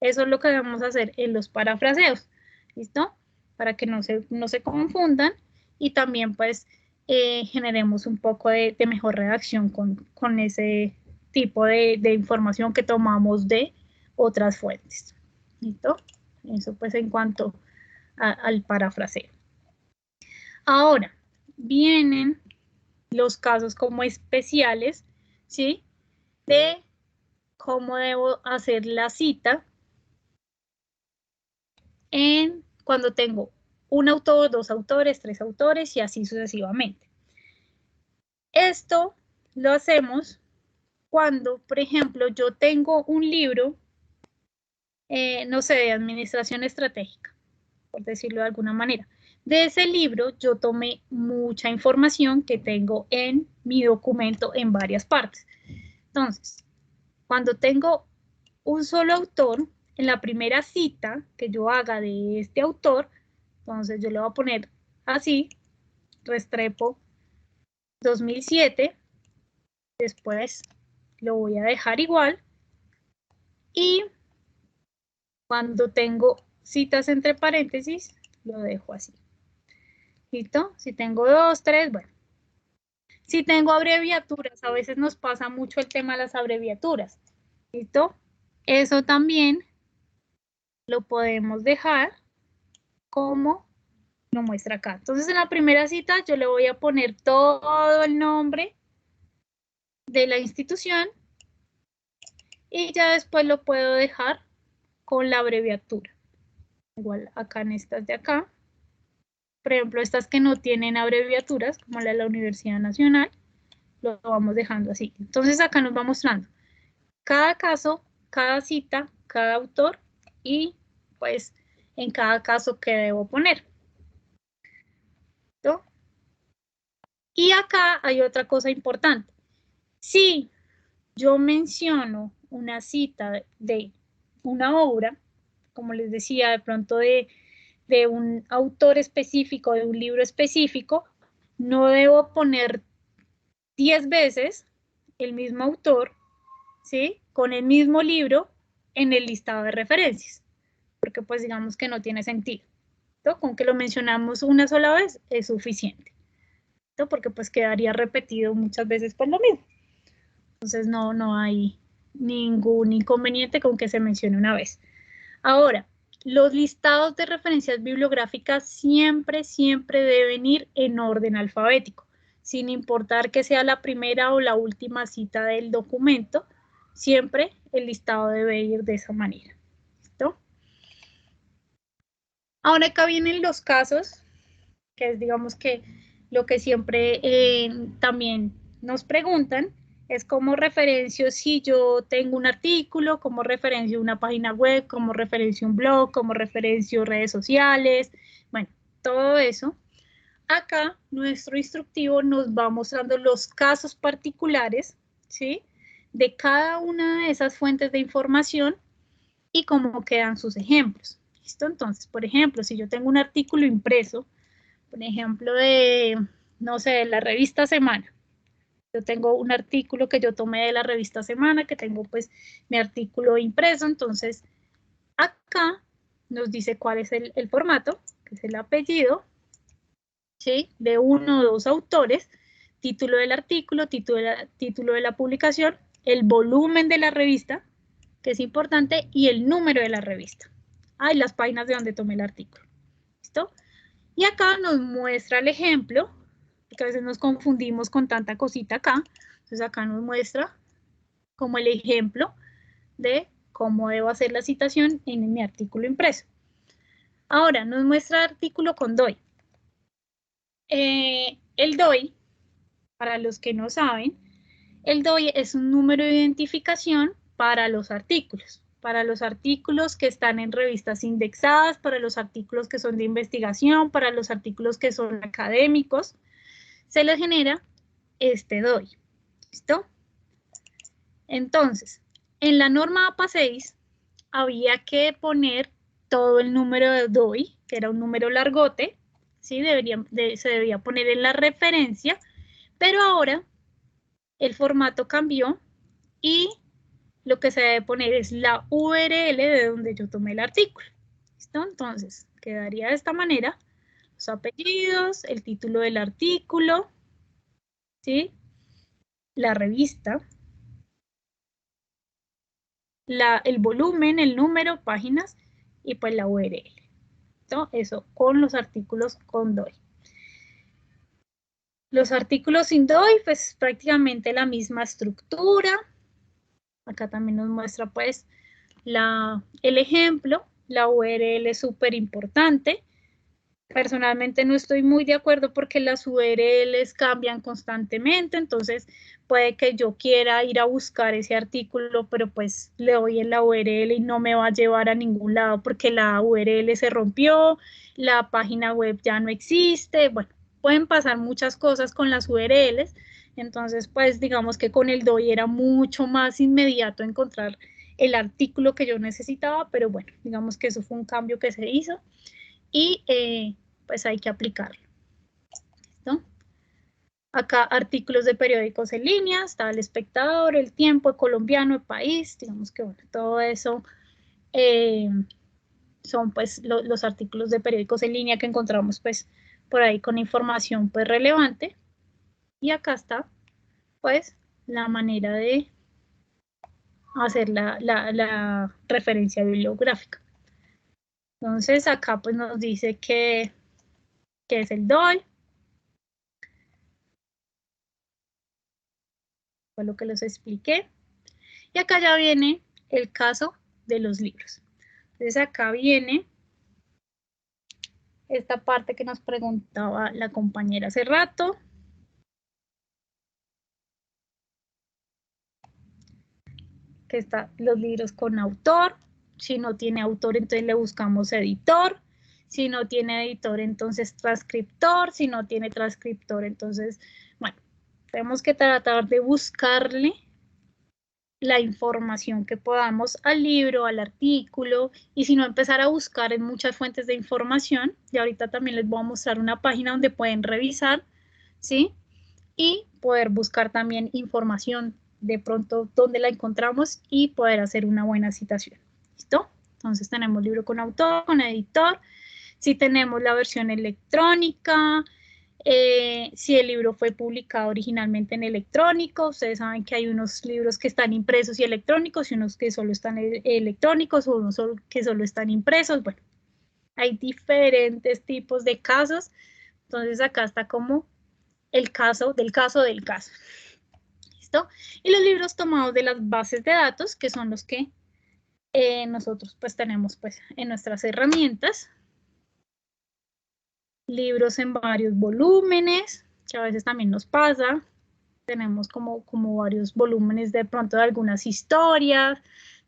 Eso es lo que vamos a hacer en los parafraseos, ¿listo? Para que no se confundan y también pues generemos un poco de mejor redacción con ese tipo de información que tomamos de otras fuentes, ¿listo? Eso pues en cuanto al parafraseo. Ahora, vienen los casos como especiales, ¿sí? De cómo debo hacer la cita cuando tengo un autor, dos autores, tres autores y así sucesivamente. Esto lo hacemos cuando, por ejemplo, yo tengo un libro, no sé, de administración estratégica, por decirlo de alguna manera. De ese libro yo tomé mucha información que tengo en mi documento en varias partes. Entonces, cuando tengo un solo autor, en la primera cita que yo haga de este autor, entonces yo le voy a poner así, Restrepo 2007, después lo voy a dejar igual y cuando tengo citas entre paréntesis, lo dejo así. ¿Listo? Si tengo dos, tres, bueno. Si tengo abreviaturas, a veces nos pasa mucho el tema de las abreviaturas. ¿Listo? Eso también lo podemos dejar como lo muestra acá. Entonces, en la primera cita yo le voy a poner todo el nombre de la institución y ya después lo puedo dejar con la abreviatura. Igual acá en estas de acá. Por ejemplo, estas que no tienen abreviaturas, como la de la Universidad Nacional, lo vamos dejando así. Entonces acá nos va mostrando cada caso, cada cita, cada autor y pues en cada caso que debo poner. ¿Listo? Y acá hay otra cosa importante. Si yo menciono una cita de una obra, como les decía, de pronto de un autor específico, de un libro específico, no debo poner 10 veces el mismo autor, ¿sí? Con el mismo libro en el listado de referencias, porque pues digamos que no tiene sentido. ¿No? Con que lo mencionamos una sola vez es suficiente, ¿no? Porque pues quedaría repetido muchas veces por lo mismo. Entonces no hay ningún inconveniente con que se mencione una vez. Ahora, los listados de referencias bibliográficas siempre deben ir en orden alfabético, sin importar que sea la primera o la última cita del documento, siempre el listado debe ir de esa manera. ¿Listo? Ahora acá vienen los casos, que es digamos que lo que siempre también nos preguntan, es cómo referencio si yo tengo un artículo, cómo referencio una página web, cómo referencio un blog, cómo referencio redes sociales, bueno, todo eso. Acá nuestro instructivo nos va mostrando los casos particulares, ¿sí? De cada una de esas fuentes de información y cómo quedan sus ejemplos. ¿Listo? Entonces, por ejemplo, si yo tengo un artículo impreso, por ejemplo, de, no sé, de la revista Semana. Yo tengo un artículo que yo tomé de la revista Semana, que tengo pues mi artículo impreso, entonces acá nos dice cuál es el formato, que es el apellido, ¿sí? De uno o dos autores, título del artículo, título de la publicación, el volumen de la revista, que es importante, y el número de la revista. Ah, y las páginas de donde tomé el artículo. ¿Listo? Y acá nos muestra el ejemplo, porque a veces nos confundimos con tanta cosita acá. Entonces acá nos muestra como el ejemplo de cómo debo hacer la citación en mi artículo impreso. Ahora, nos muestra el artículo con DOI. El DOI, para los que no saben, el DOI es un número de identificación para los artículos que están en revistas indexadas, para los artículos que son de investigación, para los artículos que son académicos, se les genera este DOI. ¿Listo? Entonces, en la norma APA 6 había que poner todo el número de DOI, que era un número largote, ¿sí? Se debía poner en la referencia, pero ahora el formato cambió y lo que se debe poner es la URL de donde yo tomé el artículo. ¿Listo? Entonces, quedaría de esta manera, los apellidos, el título del artículo, ¿sí? La revista, el volumen, el número, páginas y pues la URL. ¿No? Eso con los artículos con DOI. Los artículos sin DOI, pues prácticamente la misma estructura. Acá también nos muestra pues el ejemplo. La URL es súper importante. Personalmente no estoy muy de acuerdo porque las URLs cambian constantemente, entonces puede que yo quiera ir a buscar ese artículo, pero pues le doy en la URL y no me va a llevar a ningún lado porque la URL se rompió, la página web ya no existe, bueno, pueden pasar muchas cosas con las URLs, entonces pues digamos que con el DOI era mucho más inmediato encontrar el artículo que yo necesitaba, pero bueno, digamos que eso fue un cambio que se hizo. Y pues hay que aplicarlo. ¿Listo? Acá artículos de periódicos en línea, está El Espectador, El Tiempo, El Colombiano, El País, digamos que bueno, todo eso son pues los artículos de periódicos en línea que encontramos pues por ahí con información pues relevante. Y acá está pues la manera de hacer la referencia bibliográfica. Entonces acá pues nos dice que es el DOI. Fue lo que les expliqué. Y acá ya viene el caso de los libros. Entonces acá viene esta parte que nos preguntaba la compañera hace rato. Que está los libros con autor. Si no tiene autor, entonces le buscamos editor. Si no tiene editor, entonces transcriptor. Si no tiene transcriptor, entonces, bueno, tenemos que tratar de buscarle la información que podamos al libro, al artículo, y si no, empezar a buscar en muchas fuentes de información. Y ahorita también les voy a mostrar una página donde pueden revisar, ¿sí? Y poder buscar también información de pronto donde la encontramos y poder hacer una buena citación. ¿Listo? Entonces tenemos libro con autor, con editor. Si tenemos la versión electrónica, si el libro fue publicado originalmente en electrónico, ustedes saben que hay unos libros que están impresos y electrónicos y unos que solo están electrónicos o unos que solo están impresos. Bueno, hay diferentes tipos de casos. Entonces acá está como el caso del caso del caso. ¿Listo? Y los libros tomados de las bases de datos, que son los que nosotros pues tenemos pues en nuestras herramientas. Libros en varios volúmenes, que a veces también nos pasa. Tenemos como varios volúmenes de pronto de algunas historias,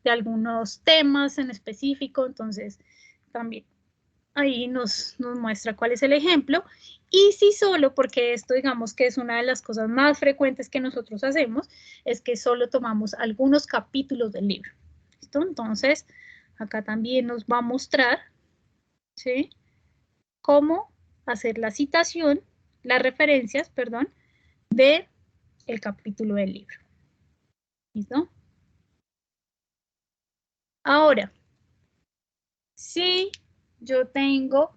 de algunos temas en específico. Entonces, también ahí nos muestra cuál es el ejemplo. Y si solo, porque esto digamos que es una de las cosas más frecuentes que nosotros hacemos, es que solo tomamos algunos capítulos del libro. ¿Listo? Entonces, acá también nos va a mostrar, ¿sí?, cómo hacer la citación, las referencias, perdón, de el capítulo del libro. ¿Listo? Ahora, si yo tengo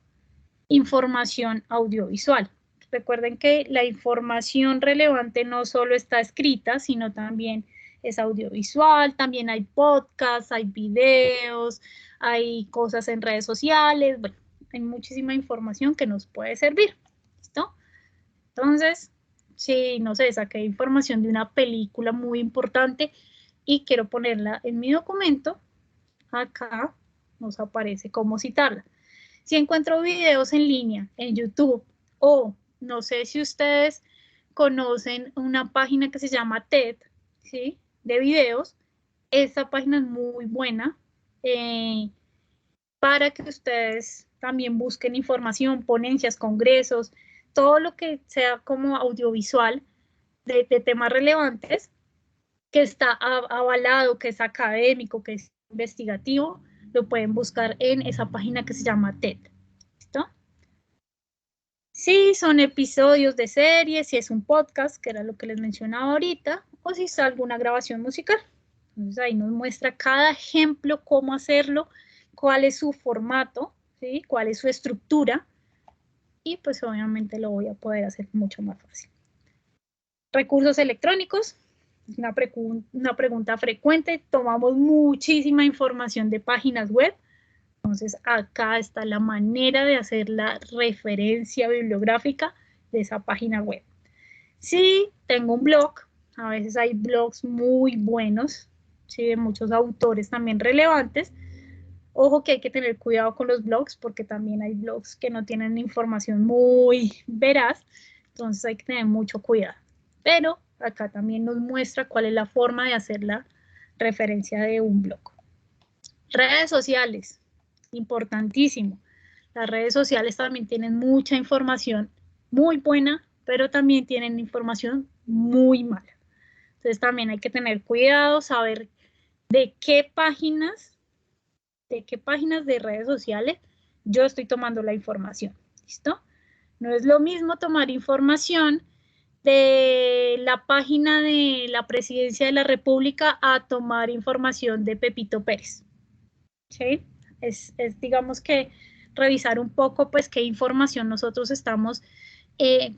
información audiovisual, recuerden que la información relevante no solo está escrita, sino también es audiovisual, también hay podcasts, hay videos, hay cosas en redes sociales, bueno, hay muchísima información que nos puede servir. ¿Listo? Entonces, si, no sé, saqué información de una película muy importante y quiero ponerla en mi documento, acá nos aparece cómo citarla. Si encuentro videos en línea, en YouTube, o no sé si ustedes conocen una página que se llama TED, ¿sí?, de videos, esta página es muy buena para que ustedes también busquen información, ponencias, congresos, todo lo que sea como audiovisual de temas relevantes, que está avalado, que es académico, que es investigativo, lo pueden buscar en esa página que se llama TED. ¿Listo? Si son episodios de series, si es un podcast, que era lo que les mencionaba ahorita, o si es alguna grabación musical. Entonces ahí nos muestra cada ejemplo, cómo hacerlo, cuál es su formato, ¿sí?, cuál es su estructura, y pues obviamente lo voy a poder hacer mucho más fácil. Recursos electrónicos, es una pregunta frecuente, tomamos muchísima información de páginas web, entonces acá está la manera de hacer la referencia bibliográfica de esa página web. Si tengo un blog, a veces hay blogs muy buenos, ¿sí?, de muchos autores también relevantes. Ojo que hay que tener cuidado con los blogs, porque también hay blogs que no tienen información muy veraz, entonces hay que tener mucho cuidado. Pero acá también nos muestra cuál es la forma de hacer la referencia de un blog. Redes sociales, importantísimo. Las redes sociales también tienen mucha información muy buena, pero también tienen información muy mala. Entonces también hay que tener cuidado, saber de qué páginas de redes sociales yo estoy tomando la información. ¿Listo? No es lo mismo tomar información de la página de la Presidencia de la República a tomar información de Pepito Pérez. ¿Sí? Es digamos que revisar un poco pues qué información nosotros estamos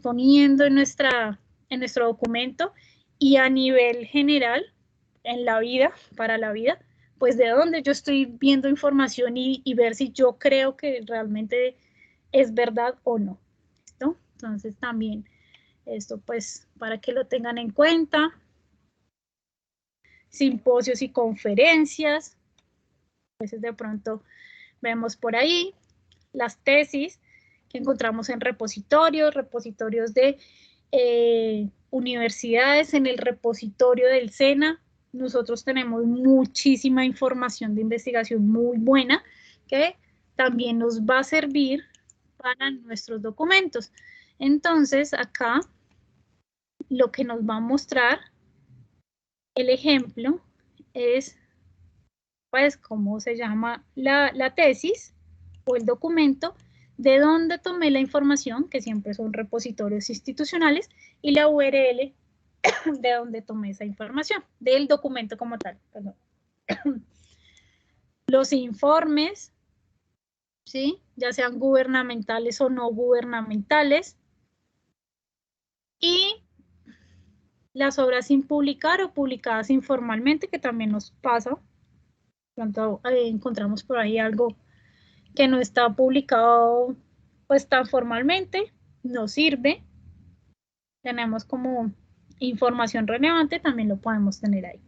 poniendo en nuestro documento, y a nivel general en la vida, para la vida, pues de dónde yo estoy viendo información y ver si yo creo que realmente es verdad o no. ¿Listo? Entonces también esto pues para que lo tengan en cuenta. Simposios y conferencias. A veces de pronto vemos por ahí las tesis que encontramos en repositorios de universidades, en el repositorio del SENA. Nosotros tenemos muchísima información de investigación muy buena que también nos va a servir para nuestros documentos. Entonces, acá lo que nos va a mostrar el ejemplo es, pues, cómo se llama la tesis o el documento, de dónde tomé la información, que siempre son repositorios institucionales, y la URL de dónde tomé esa información, del documento como tal. Perdón. Los informes, ¿sí? Ya sean gubernamentales o no gubernamentales, y las obras sin publicar o publicadas informalmente, que también nos pasa. Pronto encontramos por ahí algo que no está publicado pues tan formalmente, no sirve. Tenemos como información relevante, también lo podemos tener ahí.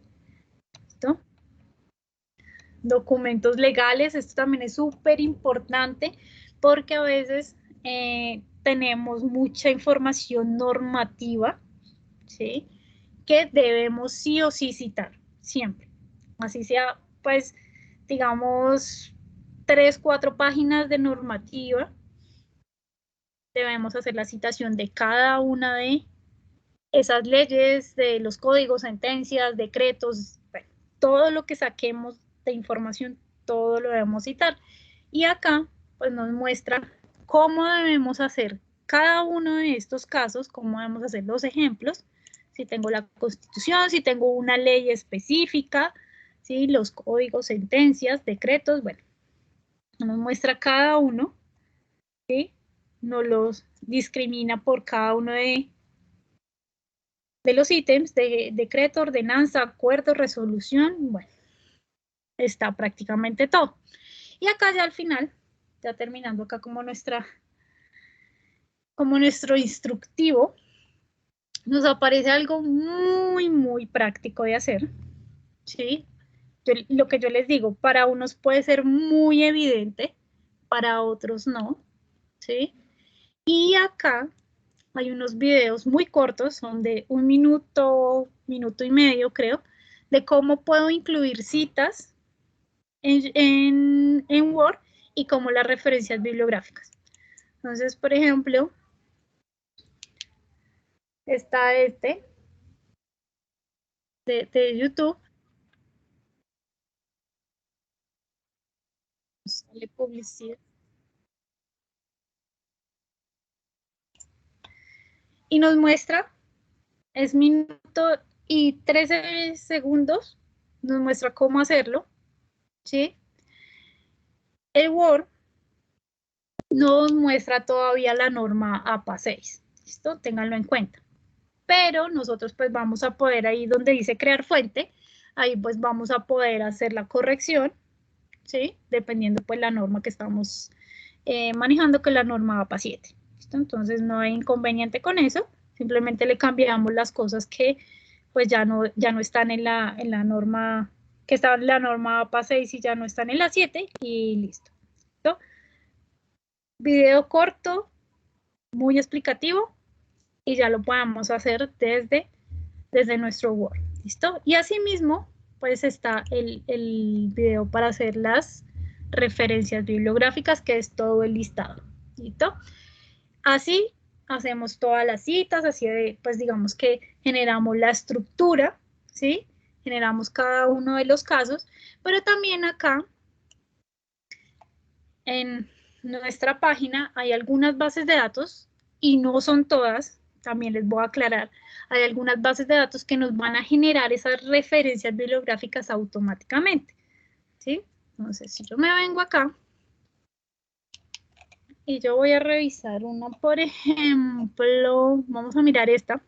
¿Listo? Documentos legales, esto también es súper importante porque a veces tenemos mucha información normativa, ¿sí? Que debemos sí o sí citar, siempre. Así sea, pues, digamos, 3, 4 páginas de normativa, debemos hacer la citación de cada una de esas leyes, de los códigos, sentencias, decretos, bueno, todo lo que saquemos de información, todo lo debemos citar. Y acá, pues nos muestra cómo debemos hacer cada uno de estos casos, cómo debemos hacer los ejemplos, si tengo la Constitución, si tengo una ley específica, ¿sí? Los códigos, sentencias, decretos, bueno, nos muestra cada uno, ¿sí? Nos los discrimina por cada uno de los ítems de decreto, ordenanza, acuerdo, resolución, bueno, está prácticamente todo. Y acá ya al final, ya terminando acá como nuestro instructivo, nos aparece algo muy, muy práctico de hacer, ¿sí? Lo que yo les digo, para unos puede ser muy evidente, para otros no, ¿sí? Y acá hay unos videos muy cortos, son de 1 minuto, minuto y medio creo, de cómo puedo incluir citas en Word y como las referencias bibliográficas. Entonces, por ejemplo, está este de YouTube. Sale publicidad. Y nos muestra, es minuto y 13 segundos, nos muestra cómo hacerlo, ¿sí? El Word nos muestra todavía la norma APA 6, ¿listo? Ténganlo en cuenta. Pero nosotros pues vamos a poder ahí donde dice crear fuente, ahí pues vamos a poder hacer la corrección, ¿sí? Dependiendo pues la norma que estamos manejando, que es la norma APA 7, ¿listo? Entonces no hay inconveniente con eso, simplemente le cambiamos las cosas que pues ya no están en la norma, que estaban en la norma APA 6 y ya no están en la 7 y listo. ¿Listo? Video corto, muy explicativo y ya lo podemos hacer desde nuestro Word, ¿listo? Y asimismo, pues está el video para hacer las referencias bibliográficas, que es todo el listado, ¿listo? Así hacemos todas las citas, así pues digamos que generamos la estructura, ¿sí? Generamos cada uno de los casos, pero también acá en nuestra página hay algunas bases de datos y no son todas, también les voy a aclarar, hay algunas bases de datos que nos van a generar esas referencias bibliográficas automáticamente, ¿sí? Entonces, si yo me vengo acá y yo voy a revisar una, por ejemplo, vamos a mirar esta,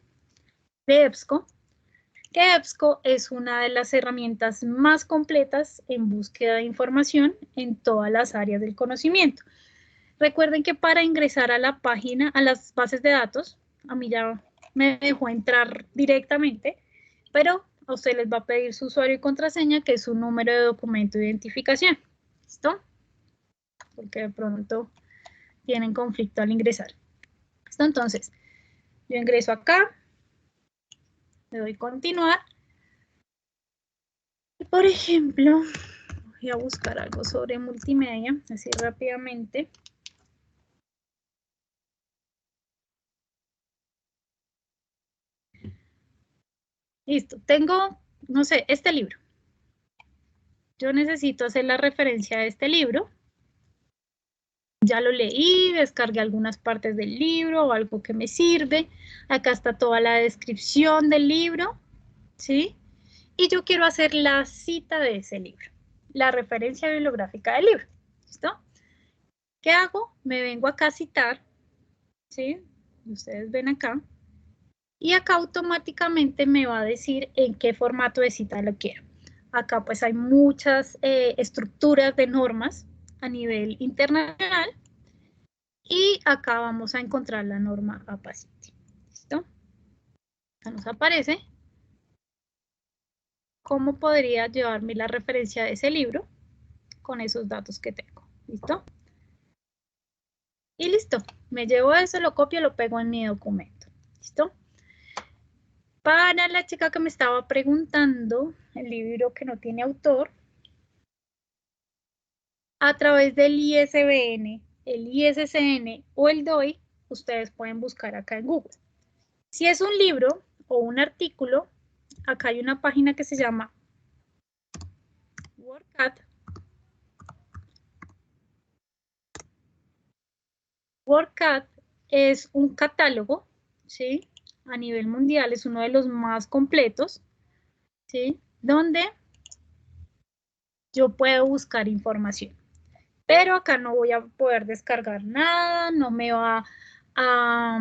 de EBSCO, que EBSCO es una de las herramientas más completas en búsqueda de información en todas las áreas del conocimiento. Recuerden que para ingresar a la página, a las bases de datos, a mí ya me dejó entrar directamente, pero a usted les va a pedir su usuario y contraseña, que es su número de documento de identificación. ¿Listo? Porque de pronto tienen conflicto al ingresar. ¿Listo? Entonces, yo ingreso acá, le doy continuar. Y por ejemplo, voy a buscar algo sobre multimedia, así rápidamente. Listo, tengo, no sé, este libro. Yo necesito hacer la referencia a este libro. Ya lo leí, descargué algunas partes del libro o algo que me sirve. Acá está toda la descripción del libro, ¿sí? Y yo quiero hacer la cita de ese libro, la referencia bibliográfica del libro, ¿listo? ¿Qué hago? Me vengo acá a citar, ¿sí? Ustedes ven acá. Y acá automáticamente me va a decir en qué formato de cita lo quiero. Acá pues hay muchas estructuras de normas a nivel internacional. Y acá vamos a encontrar la norma APACITI. ¿Listo? Acá nos aparece cómo podría llevarme la referencia de ese libro con esos datos que tengo. ¿Listo? Y listo. Me llevo eso, lo copio, lo pego en mi documento. ¿Listo? Para la chica que me estaba preguntando, el libro que no tiene autor, a través del ISBN, el ISSN o el DOI, ustedes pueden buscar acá en Google. Si es un libro o un artículo, acá hay una página que se llama WordCat. WordCat es un catálogo, ¿sí? A nivel mundial es uno de los más completos, ¿sí? Donde yo puedo buscar información. Pero acá no voy a poder descargar nada, no me va a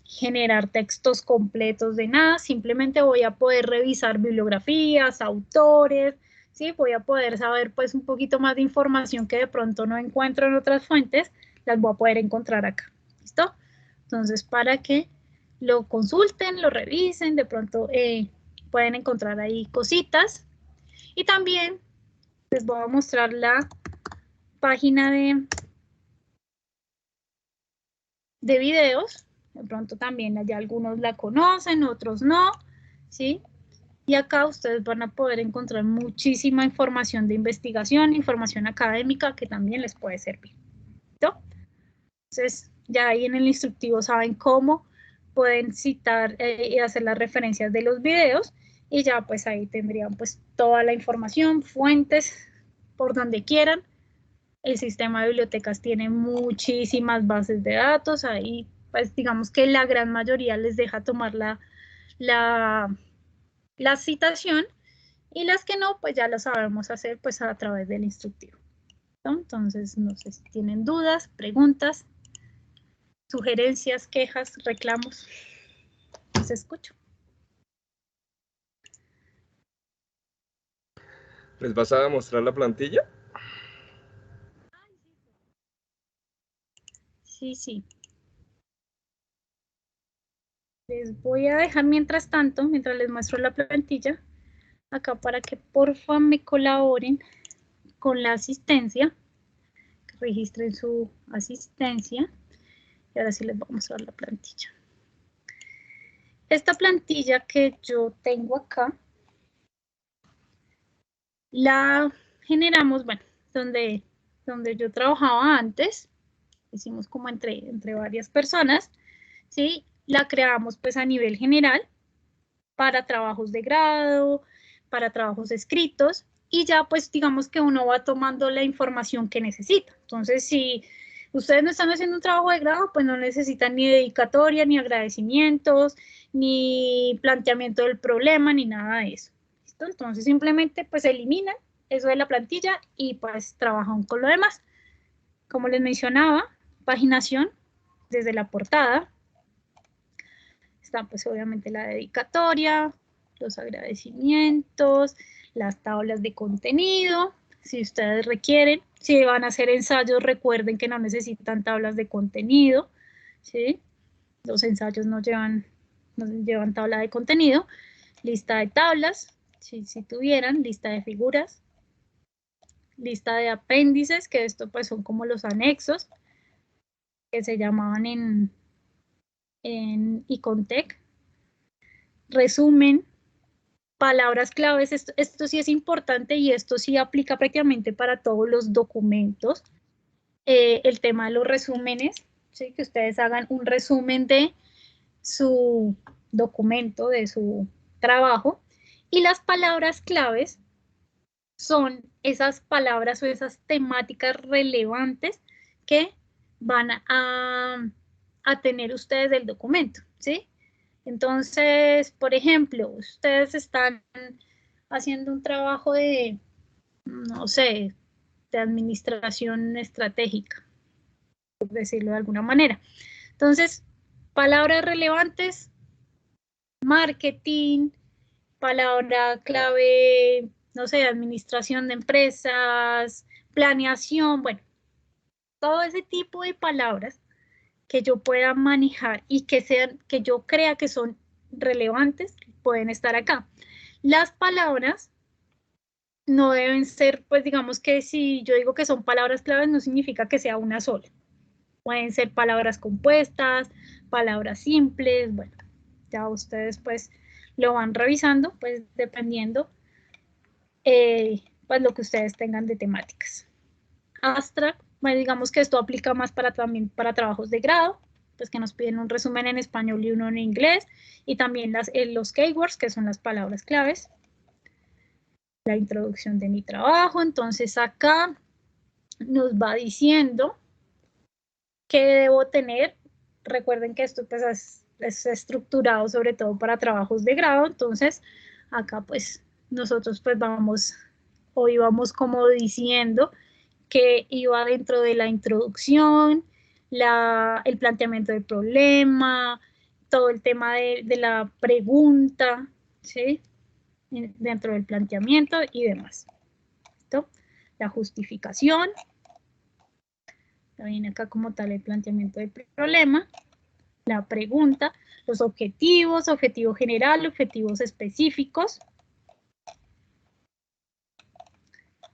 generar textos completos de nada, simplemente voy a poder revisar bibliografías, autores, ¿sí? Voy a poder saber pues un poquito más de información que de pronto no encuentro en otras fuentes, las voy a poder encontrar acá, ¿listo? Entonces, para que lo consulten, lo revisen, de pronto pueden encontrar ahí cositas. Y también les voy a mostrar la página de videos. De pronto también allá algunos la conocen, otros no, ¿sí? Y acá ustedes van a poder encontrar muchísima información de investigación, información académica que también les puede servir. ¿Listo? Entonces, ya ahí en el instructivo saben cómo pueden citar y hacer las referencias de los videos y ya pues ahí tendrían pues toda la información, fuentes, por donde quieran. El sistema de bibliotecas tiene muchísimas bases de datos, ahí pues digamos que la gran mayoría les deja tomar la citación y las que no, pues ya lo sabemos hacer pues a través del instructivo. ¿No? Entonces, no sé si tienen dudas, preguntas, sugerencias, quejas, reclamos. Los escucho. ¿Les vas a mostrar la plantilla? Sí, sí. Les voy a dejar mientras tanto, mientras les muestro la plantilla, acá para que porfa me colaboren con la asistencia, que registren su asistencia. Y ahora sí les voy a mostrar la plantilla. Esta plantilla que yo tengo acá, la generamos, bueno, donde yo trabajaba antes, hicimos como entre varias personas, ¿sí? La creamos pues a nivel general para trabajos de grado, para trabajos escritos, y ya pues digamos que uno va tomando la información que necesita. Entonces, si ustedes no están haciendo un trabajo de grado, pues no necesitan ni dedicatoria, ni agradecimientos, ni planteamiento del problema, ni nada de eso. ¿Listo? Entonces, simplemente pues eliminan eso de la plantilla y pues trabajan con lo demás. Como les mencionaba, paginación desde la portada. Está pues obviamente la dedicatoria, los agradecimientos, las tablas de contenido, si ustedes requieren. Si van a hacer ensayos, recuerden que no necesitan tablas de contenido, ¿sí? Los ensayos no llevan tabla de contenido. Lista de tablas, si tuvieran, lista de figuras, lista de apéndices, que esto pues son como los anexos, que se llamaban en Icontec. Resumen, palabras claves, esto sí es importante y esto sí aplica prácticamente para todos los documentos. El tema de los resúmenes, ¿sí? Que ustedes hagan un resumen de su documento, de su trabajo, y las palabras claves son esas palabras o esas temáticas relevantes que van a tener ustedes del documento, ¿sí? Entonces, por ejemplo, ustedes están haciendo un trabajo de, no sé, de administración estratégica, por decirlo de alguna manera. Entonces, palabras relevantes, marketing, palabra clave, no sé, administración de empresas, planeación, bueno, todo ese tipo de palabras que yo pueda manejar y que yo crea que son relevantes, pueden estar acá. Las palabras no deben ser, pues digamos que si yo digo que son palabras claves, no significa que sea una sola. Pueden ser palabras compuestas, palabras simples, bueno, ya ustedes pues lo van revisando, pues dependiendo pues lo que ustedes tengan de temáticas. Abstract, bueno, digamos que esto aplica más también para trabajos de grado, pues que nos piden un resumen en español y uno en inglés, y también los keywords, que son las palabras claves. La introducción de mi trabajo, entonces acá nos va diciendo qué debo tener. Recuerden que esto pues es estructurado sobre todo para trabajos de grado, entonces acá pues nosotros pues hoy vamos como diciendo que iba dentro de la introducción, el planteamiento del problema, todo el tema de la pregunta, ¿sí? Dentro del planteamiento y demás. ¿Listo? La justificación. Viene acá como tal el planteamiento del problema, la pregunta, los objetivos, objetivo general, objetivos específicos,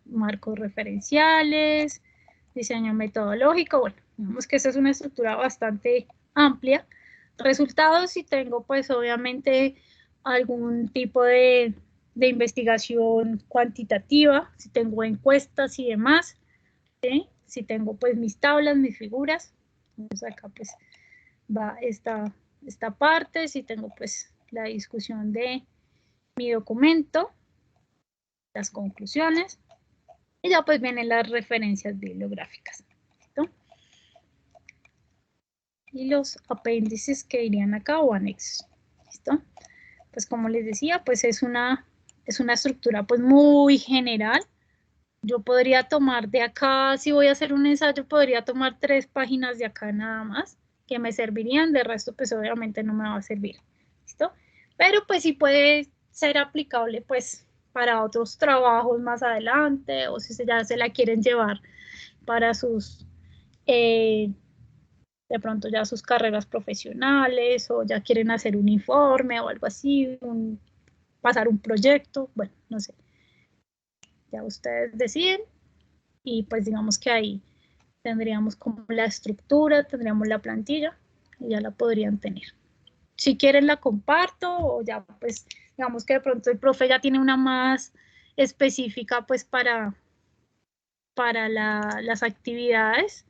marcos referenciales, diseño metodológico. Bueno, digamos que esa es una estructura bastante amplia. Resultados, si tengo pues obviamente algún tipo de investigación cuantitativa, si tengo encuestas y demás, ¿sí? Si tengo pues mis tablas, mis figuras, entonces acá pues va esta parte, si tengo pues la discusión de mi documento, las conclusiones, y ya pues vienen las referencias bibliográficas, ¿listo? Y los apéndices que irían acá o anexos, ¿listo? Pues como les decía, pues es una estructura pues muy general. Yo podría tomar de acá, si voy a hacer un ensayo, podría tomar 3 páginas de acá nada más, que me servirían, de resto pues obviamente no me va a servir, ¿listo? Pero pues sí puede ser aplicable pues para otros trabajos más adelante, o si ya se la quieren llevar para sus, de pronto ya sus carreras profesionales, o ya quieren hacer un informe o algo así, pasar un proyecto, bueno, no sé. Ya ustedes deciden. Y pues digamos que ahí tendríamos como la estructura, tendríamos la plantilla y ya la podrían tener. Si quieren la comparto, o ya pues digamos que de pronto el profe ya tiene una más específica pues para las actividades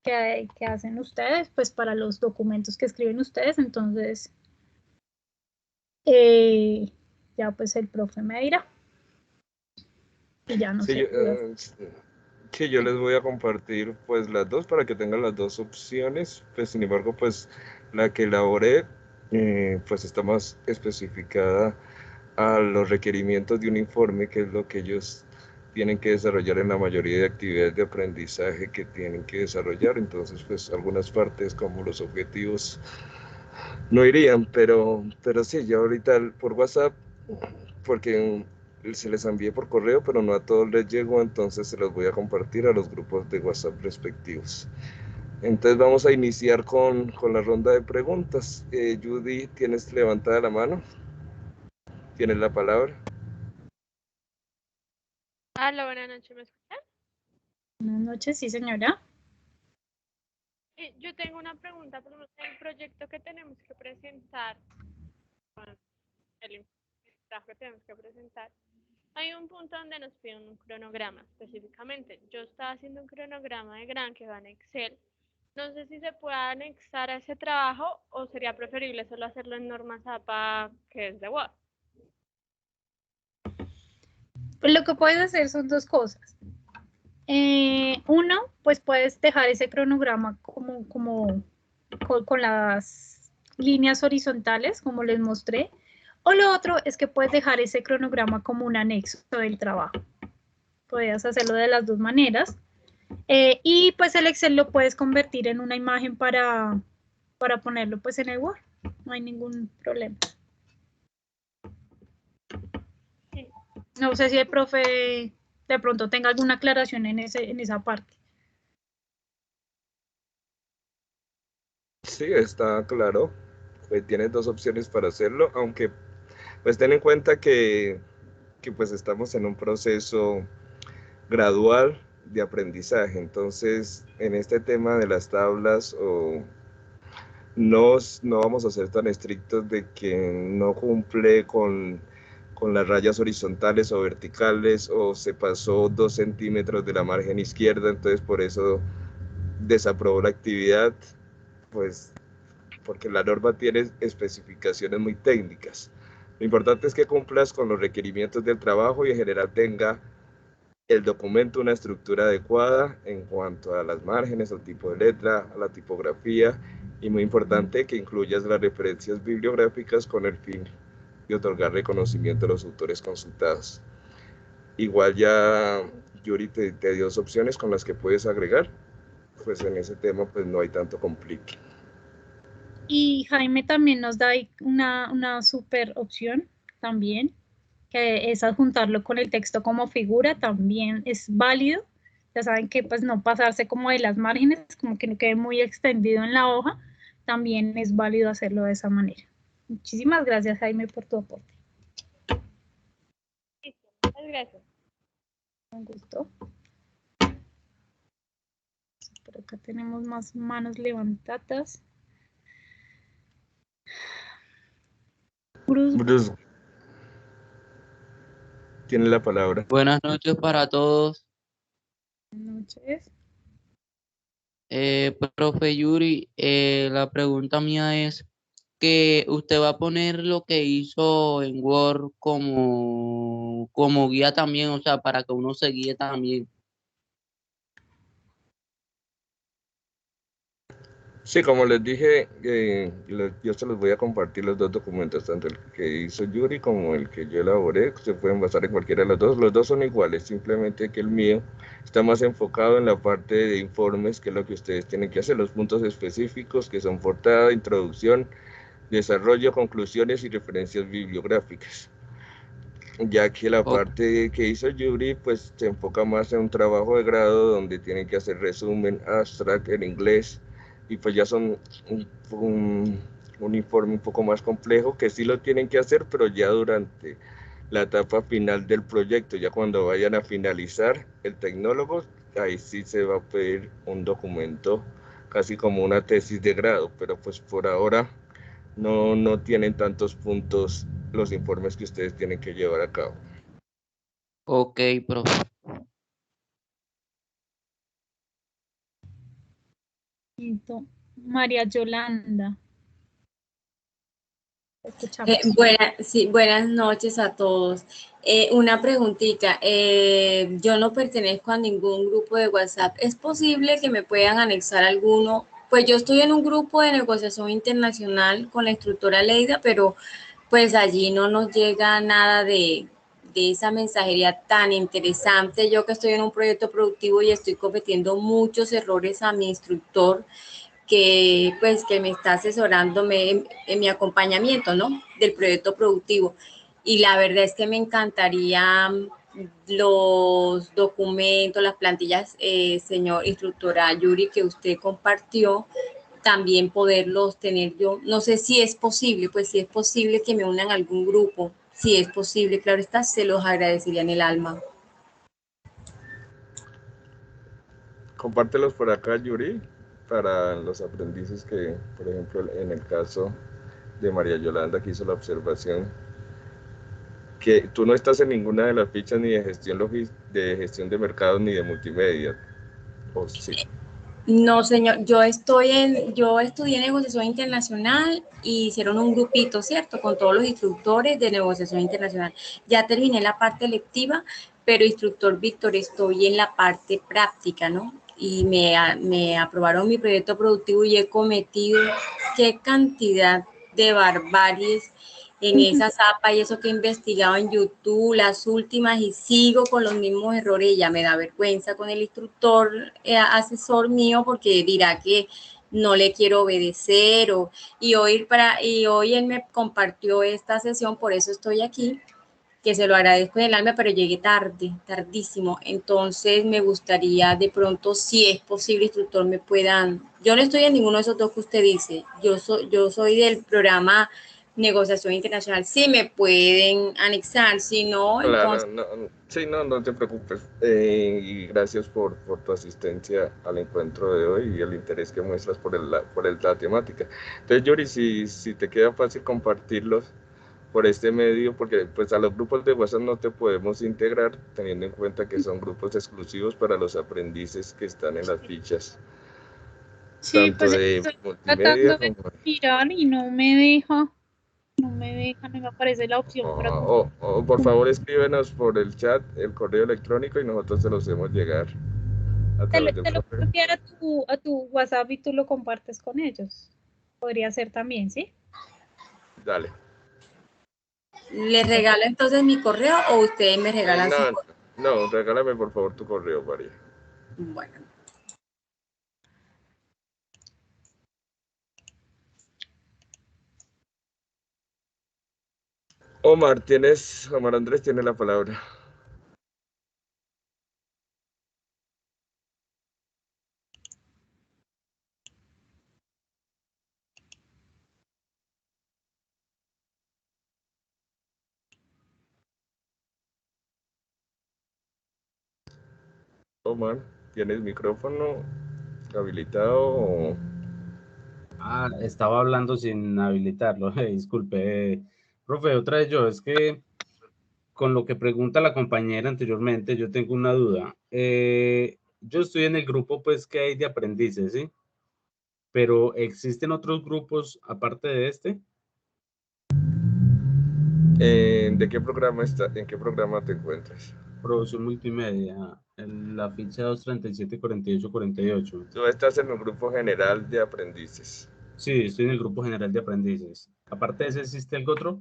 que hacen ustedes, pues para los documentos que escriben ustedes, entonces ya pues el profe me dirá. Y ya no sé. Sí, yo les voy a compartir pues las dos para que tengan las dos opciones, pues sin embargo pues la que elaboré pues está más especificada a los requerimientos de un informe, que es lo que ellos tienen que desarrollar en la mayoría de actividades de aprendizaje que tienen que desarrollar. Entonces pues algunas partes como los objetivos no irían, pero sí, ya ahorita por WhatsApp porque se les envié por correo, pero no a todos les llegó, entonces se los voy a compartir a los grupos de WhatsApp respectivos. Entonces vamos a iniciar con la ronda de preguntas. Judy, ¿tienes levantada la mano? ¿Tienes la palabra? Hola, buenas noches, ¿me escuchan? Buenas noches, sí, señora. Yo tengo una pregunta por el proyecto que tenemos que presentar. Bueno, el trabajo que tenemos que presentar. Hay un punto donde nos piden un cronograma específicamente. Yo estaba haciendo un cronograma de Gran que va en Excel. No sé si se puede anexar a ese trabajo o sería preferible solo hacerlo en Norma Zapa, que es de Word. Pues lo que puedes hacer son dos cosas. Uno, pues puedes dejar ese cronograma con las líneas horizontales, como les mostré. O lo otro es que puedes dejar ese cronograma como un anexo del trabajo. Puedes hacerlo de las dos maneras. Y pues el Excel lo puedes convertir en una imagen para ponerlo pues en el Word. No hay ningún problema. Sí. No sé si el profe de pronto tenga alguna aclaración en esa parte. Sí, está claro. Pues tienes dos opciones para hacerlo, aunque pues ten en cuenta que pues estamos en un proceso gradual de aprendizaje. Entonces, en este tema de las tablas, no vamos a ser tan estrictos de que no cumple con las rayas horizontales o verticales, o se pasó 2 centímetros de la margen izquierda, entonces por eso desaprobó la actividad, pues porque la norma tiene especificaciones muy técnicas. Lo importante es que cumplas con los requerimientos del trabajo y en general tenga el documento una estructura adecuada en cuanto a las márgenes, al tipo de letra, a la tipografía, y muy importante que incluyas las referencias bibliográficas con el fin de otorgar reconocimiento a los autores consultados. Igual ya Yuri te dio dos opciones con las que puedes agregar, pues en ese tema pues no hay tanto complique. Y Jaime también nos da una super opción también, que es adjuntarlo con el texto como figura, también es válido. Ya saben que pues no pasarse como de las márgenes, como que no quede muy extendido en la hoja, también es válido hacerlo de esa manera. Muchísimas gracias, Jaime, por tu aporte. Listo, muchas gracias. Un gusto. Por acá tenemos más manos levantadas. Bruce, tiene la palabra. Buenas noches para todos. Buenas noches. Profe Yuri, la pregunta mía es que usted va a poner lo que hizo en Word como guía también, o sea, para que uno se guíe también. Sí, como les dije, yo se los voy a compartir los dos documentos, tanto el que hizo Yuri como el que yo elaboré. Se pueden basar en cualquiera de los dos. Los dos son iguales, simplemente que el mío está más enfocado en la parte de informes, que es lo que ustedes tienen que hacer, los puntos específicos que son portada, introducción, desarrollo, conclusiones y referencias bibliográficas. Ya que la parte que hizo Yuri pues se enfoca más en un trabajo de grado donde tienen que hacer resumen, abstract en inglés, y pues ya son un informe un poco más complejo que sí lo tienen que hacer, pero ya durante la etapa final del proyecto, ya cuando vayan a finalizar el tecnólogo, ahí sí se va a pedir un documento casi como una tesis de grado, pero pues por ahora no tienen tantos puntos los informes que ustedes tienen que llevar a cabo. Ok, profe. María Yolanda. Buenas noches a todos. Una preguntita. Yo no pertenezco a ningún grupo de WhatsApp. ¿Es posible que me puedan anexar alguno? Pues yo estoy en un grupo de negociación internacional con la instructora Leida, pero pues allí no nos llega nada de esa mensajería tan interesante. Yo que estoy en un proyecto productivo y estoy cometiendo muchos errores a mi instructor, que pues que me está asesorándome en mi acompañamiento, ¿no? Del proyecto productivo. y la verdad es que me encantaría los documentos, las plantillas, señor instructora Yuri, que usted compartió, también poderlos tener yo. No sé si es posible, pues si es posible que me unan a algún grupo, si es posible, claro está, se los agradecería en el alma. Compártelos por acá, Yuri, para los aprendices que, por ejemplo, en el caso de María Yolanda, que hizo la observación, que tú no estás en ninguna de las fichas ni de gestión de mercados ni de multimedia, ¿o sí? No, señor, yo estudié negociación internacional y hicieron un grupito, ¿cierto? Con todos los instructores de negociación internacional. Ya terminé la parte lectiva, pero instructor Víctor, estoy en la parte práctica, ¿no? Y me aprobaron mi proyecto productivo y he cometido qué cantidad de barbaries en esa zapa y eso que he investigado en YouTube, las últimas, y sigo con los mismos errores y ya me da vergüenza con el instructor, asesor mío, porque dirá que no le quiero obedecer, y hoy él me compartió esta sesión, por eso estoy aquí, que se lo agradezco en el alma, pero llegué tarde, tardísimo, entonces me gustaría de pronto, si es posible, instructor, me puedan, yo no estoy en ninguno de esos dos que usted dice, yo soy del programa negociación internacional, si me pueden anexar, si no, Claro, entonces... sí, no te preocupes, y gracias por tu asistencia al encuentro de hoy y el interés que muestras por la temática. Entonces, Yuri, si te queda fácil compartirlos por este medio, porque pues a los grupos de WhatsApp no te podemos integrar, teniendo en cuenta que son grupos exclusivos para los aprendices que están en las fichas, Sí, tanto pues de estoy multimedia tratando de como... mirar y no me deja, no me aparece la opción para... por favor escríbenos por el chat el correo electrónico y nosotros se los hacemos llegar a Te lo través del puedo correo. enviar a tu WhatsApp y tú lo compartes con ellos. Podría ser también, ¿sí? Dale. ¿Les regalo entonces mi correo o ustedes me regalan su correo? No, regálame por favor tu correo, María. Bueno. Omar Andrés tiene la palabra. Omar, ¿tienes micrófono habilitado? Estaba hablando sin habilitarlo, disculpe. Profe, otra vez yo, es que con lo que pregunta la compañera anteriormente, yo tengo una duda. Yo estoy en el grupo, pues, que hay de aprendices, ¿sí? Pero ¿existen otros grupos aparte de este? ¿En qué programa te encuentras? Producción multimedia, en la ficha 237, 48, 48. Tú estás en el grupo general de aprendices. Sí, estoy en el grupo general de aprendices. Aparte de ese, ¿existe algo otro?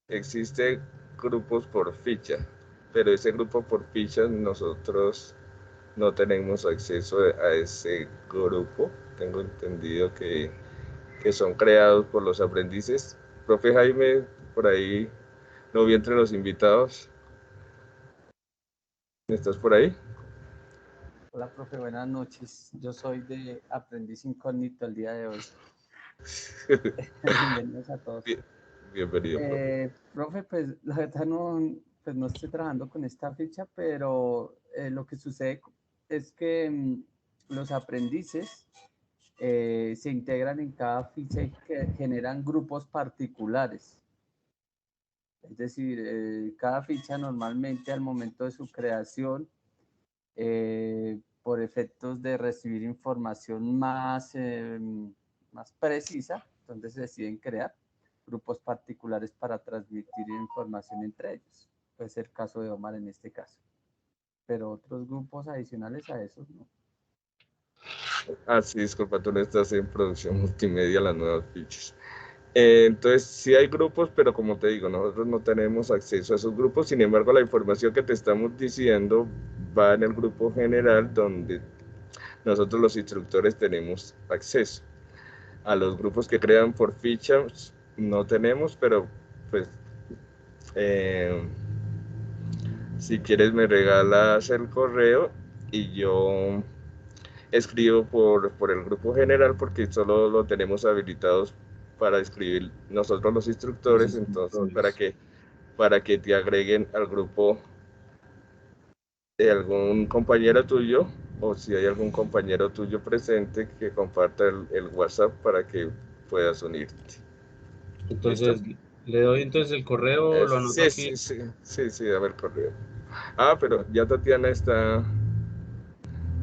Existe grupos por ficha, pero ese grupo por fichas nosotros no tenemos acceso a ese grupo. Tengo entendido que son creados por los aprendices. Profe Jaime, por ahí lo vi entre los invitados. ¿Estás por ahí? Hola, profe, buenas noches. Yo soy de Aprendiz Incógnito el día de hoy. Bienvenidos a todos. Bienvenido, profe. Profe, pues la verdad no estoy trabajando con esta ficha, pero lo que sucede es que los aprendices se integran en cada ficha y que generan grupos particulares. Es decir, cada ficha normalmente al momento de su creación, por efectos de recibir información más precisa, entonces se deciden crear grupos particulares para transmitir información entre ellos. Puede ser el caso de Omar en este caso, pero otros grupos adicionales a esos no. Sí, disculpa, tú no estás en producción multimedia, las nuevas fichas. Entonces, sí hay grupos, pero como te digo, nosotros no tenemos acceso a esos grupos. Sin embargo, la información que te estamos diciendo va en el grupo general, donde nosotros los instructores tenemos acceso. A los grupos que crean por fichas no tenemos, pero pues Eh, si quieres me regalas el correo y yo escribo por el grupo general porque solo lo tenemos habilitados para escribir nosotros los instructores, entonces para que te agreguen al grupo de algún compañero tuyo o si hay algún compañero tuyo presente que comparta el WhatsApp para que puedas unirte. Entonces, le doy entonces el correo, lo anoto aquí. Sí, dame el correo. Pero ya Tatiana está,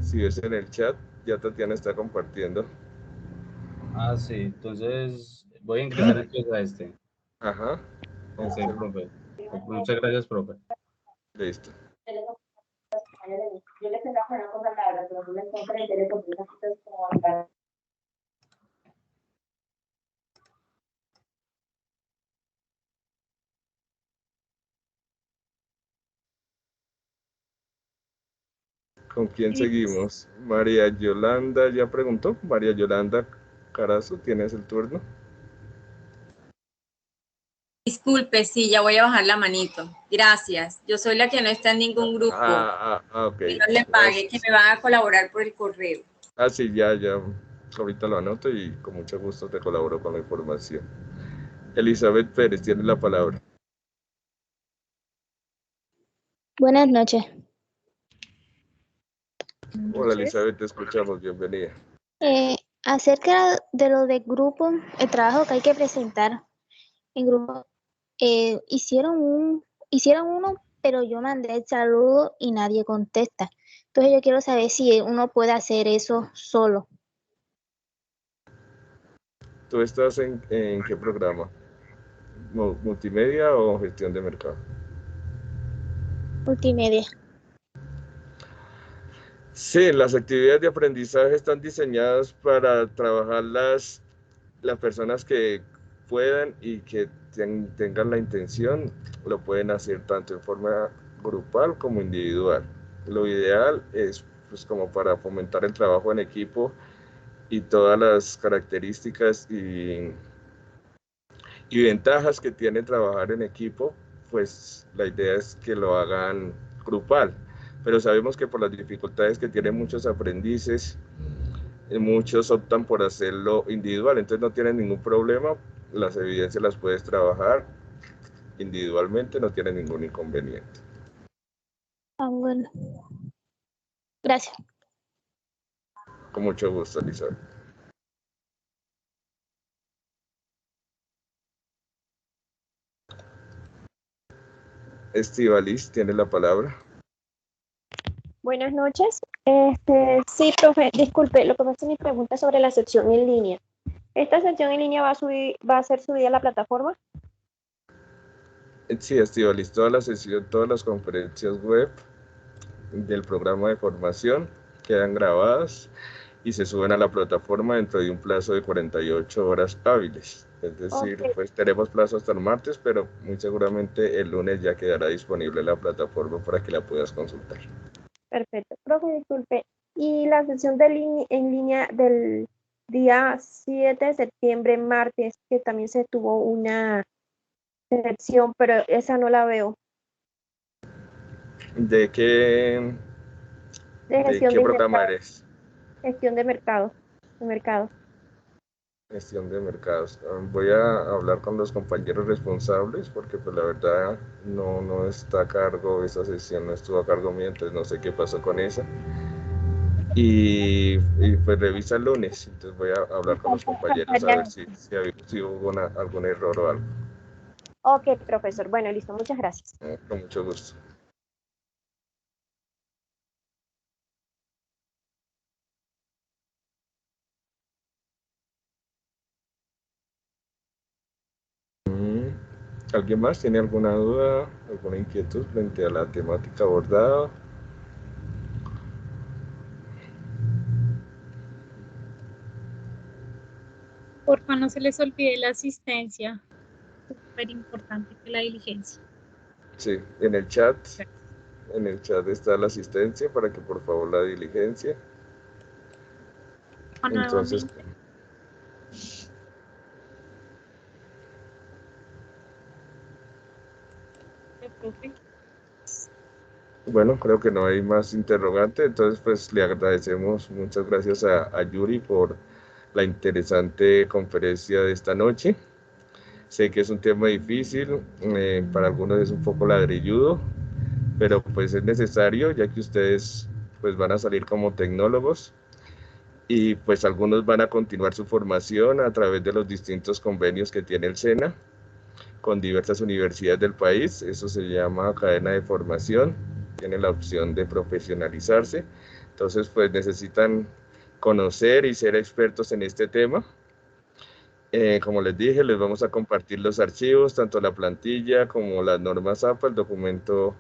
si ves en el chat, ya Tatiana está compartiendo. Sí, entonces voy a ingresar entonces a este. Ajá. Ok, profe. Muchas gracias, profe. Listo. Yo les pensaba poner una cosa larga, pero no me encontré el teléfono, entonces como ¿Con quién seguimos? María Yolanda ya preguntó. María Yolanda Carazo, ¿tienes el turno? Disculpe, sí, ya voy a bajar la manito. Gracias. Yo soy la que no está en ningún grupo. Ok. Que no le pague, que me van a colaborar por el correo. Sí, ya. Ahorita lo anoto y con mucho gusto te colaboro con la información. Elizabeth Pérez tiene la palabra. Buenas noches. Hola Elizabeth, te escuchamos, bienvenida. Acerca de lo del grupo, el trabajo que hay que presentar en grupo, hicieron uno, pero yo mandé el saludo y nadie contesta. Entonces yo quiero saber si uno puede hacer eso solo. ¿Tú estás en qué programa? ¿Multimedia o gestión de mercado? Multimedia. Sí, las actividades de aprendizaje están diseñadas para trabajar las personas que puedan y que tengan la intención, lo pueden hacer tanto en forma grupal como individual. Lo ideal es pues como para fomentar el trabajo en equipo y todas las características y ventajas que tiene trabajar en equipo, pues la idea es que lo hagan grupal, pero sabemos que por las dificultades que tienen muchos aprendices, muchos optan por hacerlo individual, entonces no tienen ningún problema, las evidencias las puedes trabajar individualmente, no tienen ningún inconveniente. Bueno. Gracias. Con mucho gusto, Elizabeth. Estivalis tiene la palabra. Buenas noches. Sí, profe, disculpe, lo que pasa es mi pregunta sobre la sección en línea. ¿Esta sección en línea va a ser subida a la plataforma? Sí, Estivalis, toda la sesión, todas las conferencias web del programa de formación quedan grabadas y se suben a la plataforma dentro de un plazo de 48 horas hábiles. Es decir, pues tenemos plazo hasta el martes, pero muy seguramente el lunes ya quedará disponible la plataforma para que la puedas consultar. Perfecto. Profe, disculpe. ¿Y la sesión en línea del día 7 de septiembre, martes, que también se tuvo una sección, pero esa no la veo? ¿De qué programa eres? Gestión de mercado. Gestión de mercados. Voy a hablar con los compañeros responsables porque pues la verdad no está a cargo, esa sesión no estuvo a cargo mío, entonces no sé qué pasó con esa. Y pues revisa el lunes, entonces voy a hablar con los compañeros a ver si hubo algún error o algo. Ok, profesor. Bueno, listo. Muchas gracias. Con mucho gusto. ¿Alguien más tiene alguna duda, alguna inquietud frente a la temática abordada? Porfa, no se les olvide la asistencia. Súper importante que la diligencia. Sí, en el chat está la asistencia para que por favor la diligencia. Entonces, profe. Bueno, creo que no hay más interrogante, entonces pues le agradecemos, muchas gracias a Yuri por la interesante conferencia de esta noche. Sé que es un tema difícil, para algunos es un poco ladrilludo, pero pues es necesario ya que ustedes pues van a salir como tecnólogos y pues algunos van a continuar su formación a través de los distintos convenios que tiene el SENA con diversas universidades del país. Eso se llama cadena de formación, tiene la opción de profesionalizarse, entonces pues necesitan conocer y ser expertos en este tema. Como les dije, les vamos a compartir los archivos, tanto la plantilla como las normas APA, el documento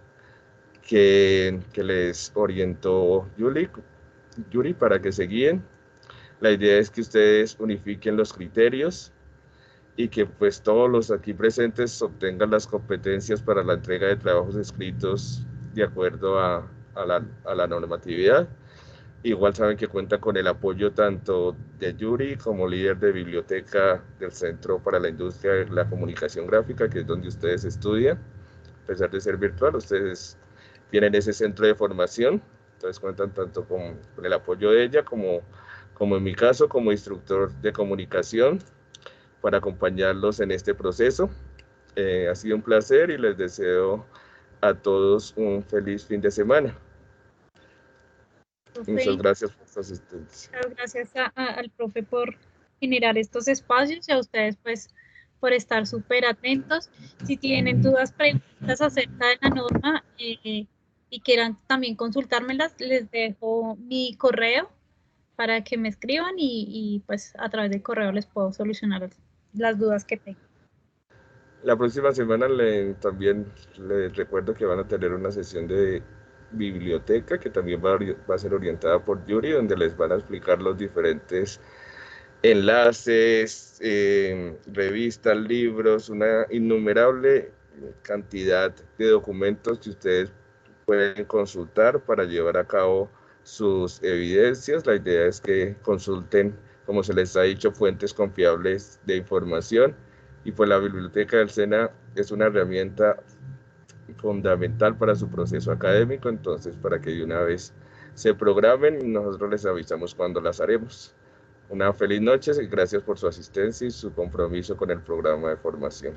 que les orientó Yuri para que se guíen. La idea es que ustedes unifiquen los criterios y que pues todos los aquí presentes obtengan las competencias para la entrega de trabajos escritos de acuerdo a la normatividad. Igual saben que cuenta con el apoyo tanto de Yuri como líder de biblioteca del Centro para la Industria de la Comunicación Gráfica, que es donde ustedes estudian. A pesar de ser virtual, ustedes tienen ese centro de formación, entonces cuentan tanto con el apoyo de ella como en mi caso, como instructor de comunicación, para acompañarlos en este proceso. Ha sido un placer y les deseo a todos un feliz fin de semana. Profe, Muchas gracias por su asistencia. gracias al profe por generar estos espacios y a ustedes pues por estar súper atentos. Si tienen dudas, preguntas acerca de la norma y quieran también consultármelas, les dejo mi correo para que me escriban y pues a través del correo les puedo solucionar las dudas que tengan. La próxima semana también les recuerdo que van a tener una sesión de biblioteca que también va a ser orientada por Yuri, donde les van a explicar los diferentes enlaces, revistas, libros, una innumerable cantidad de documentos que ustedes pueden consultar para llevar a cabo sus evidencias. La idea es que consulten, como se les ha dicho, fuentes confiables de información, y pues la biblioteca del SENA es una herramienta fundamental para su proceso académico, entonces para que de una vez se programen y nosotros les avisamos cuando las haremos. Una feliz noche y gracias por su asistencia y su compromiso con el programa de formación.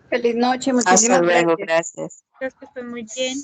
Feliz noche, muchísimas Hasta luego, gracias. gracias. Gracias, que estén muy bien.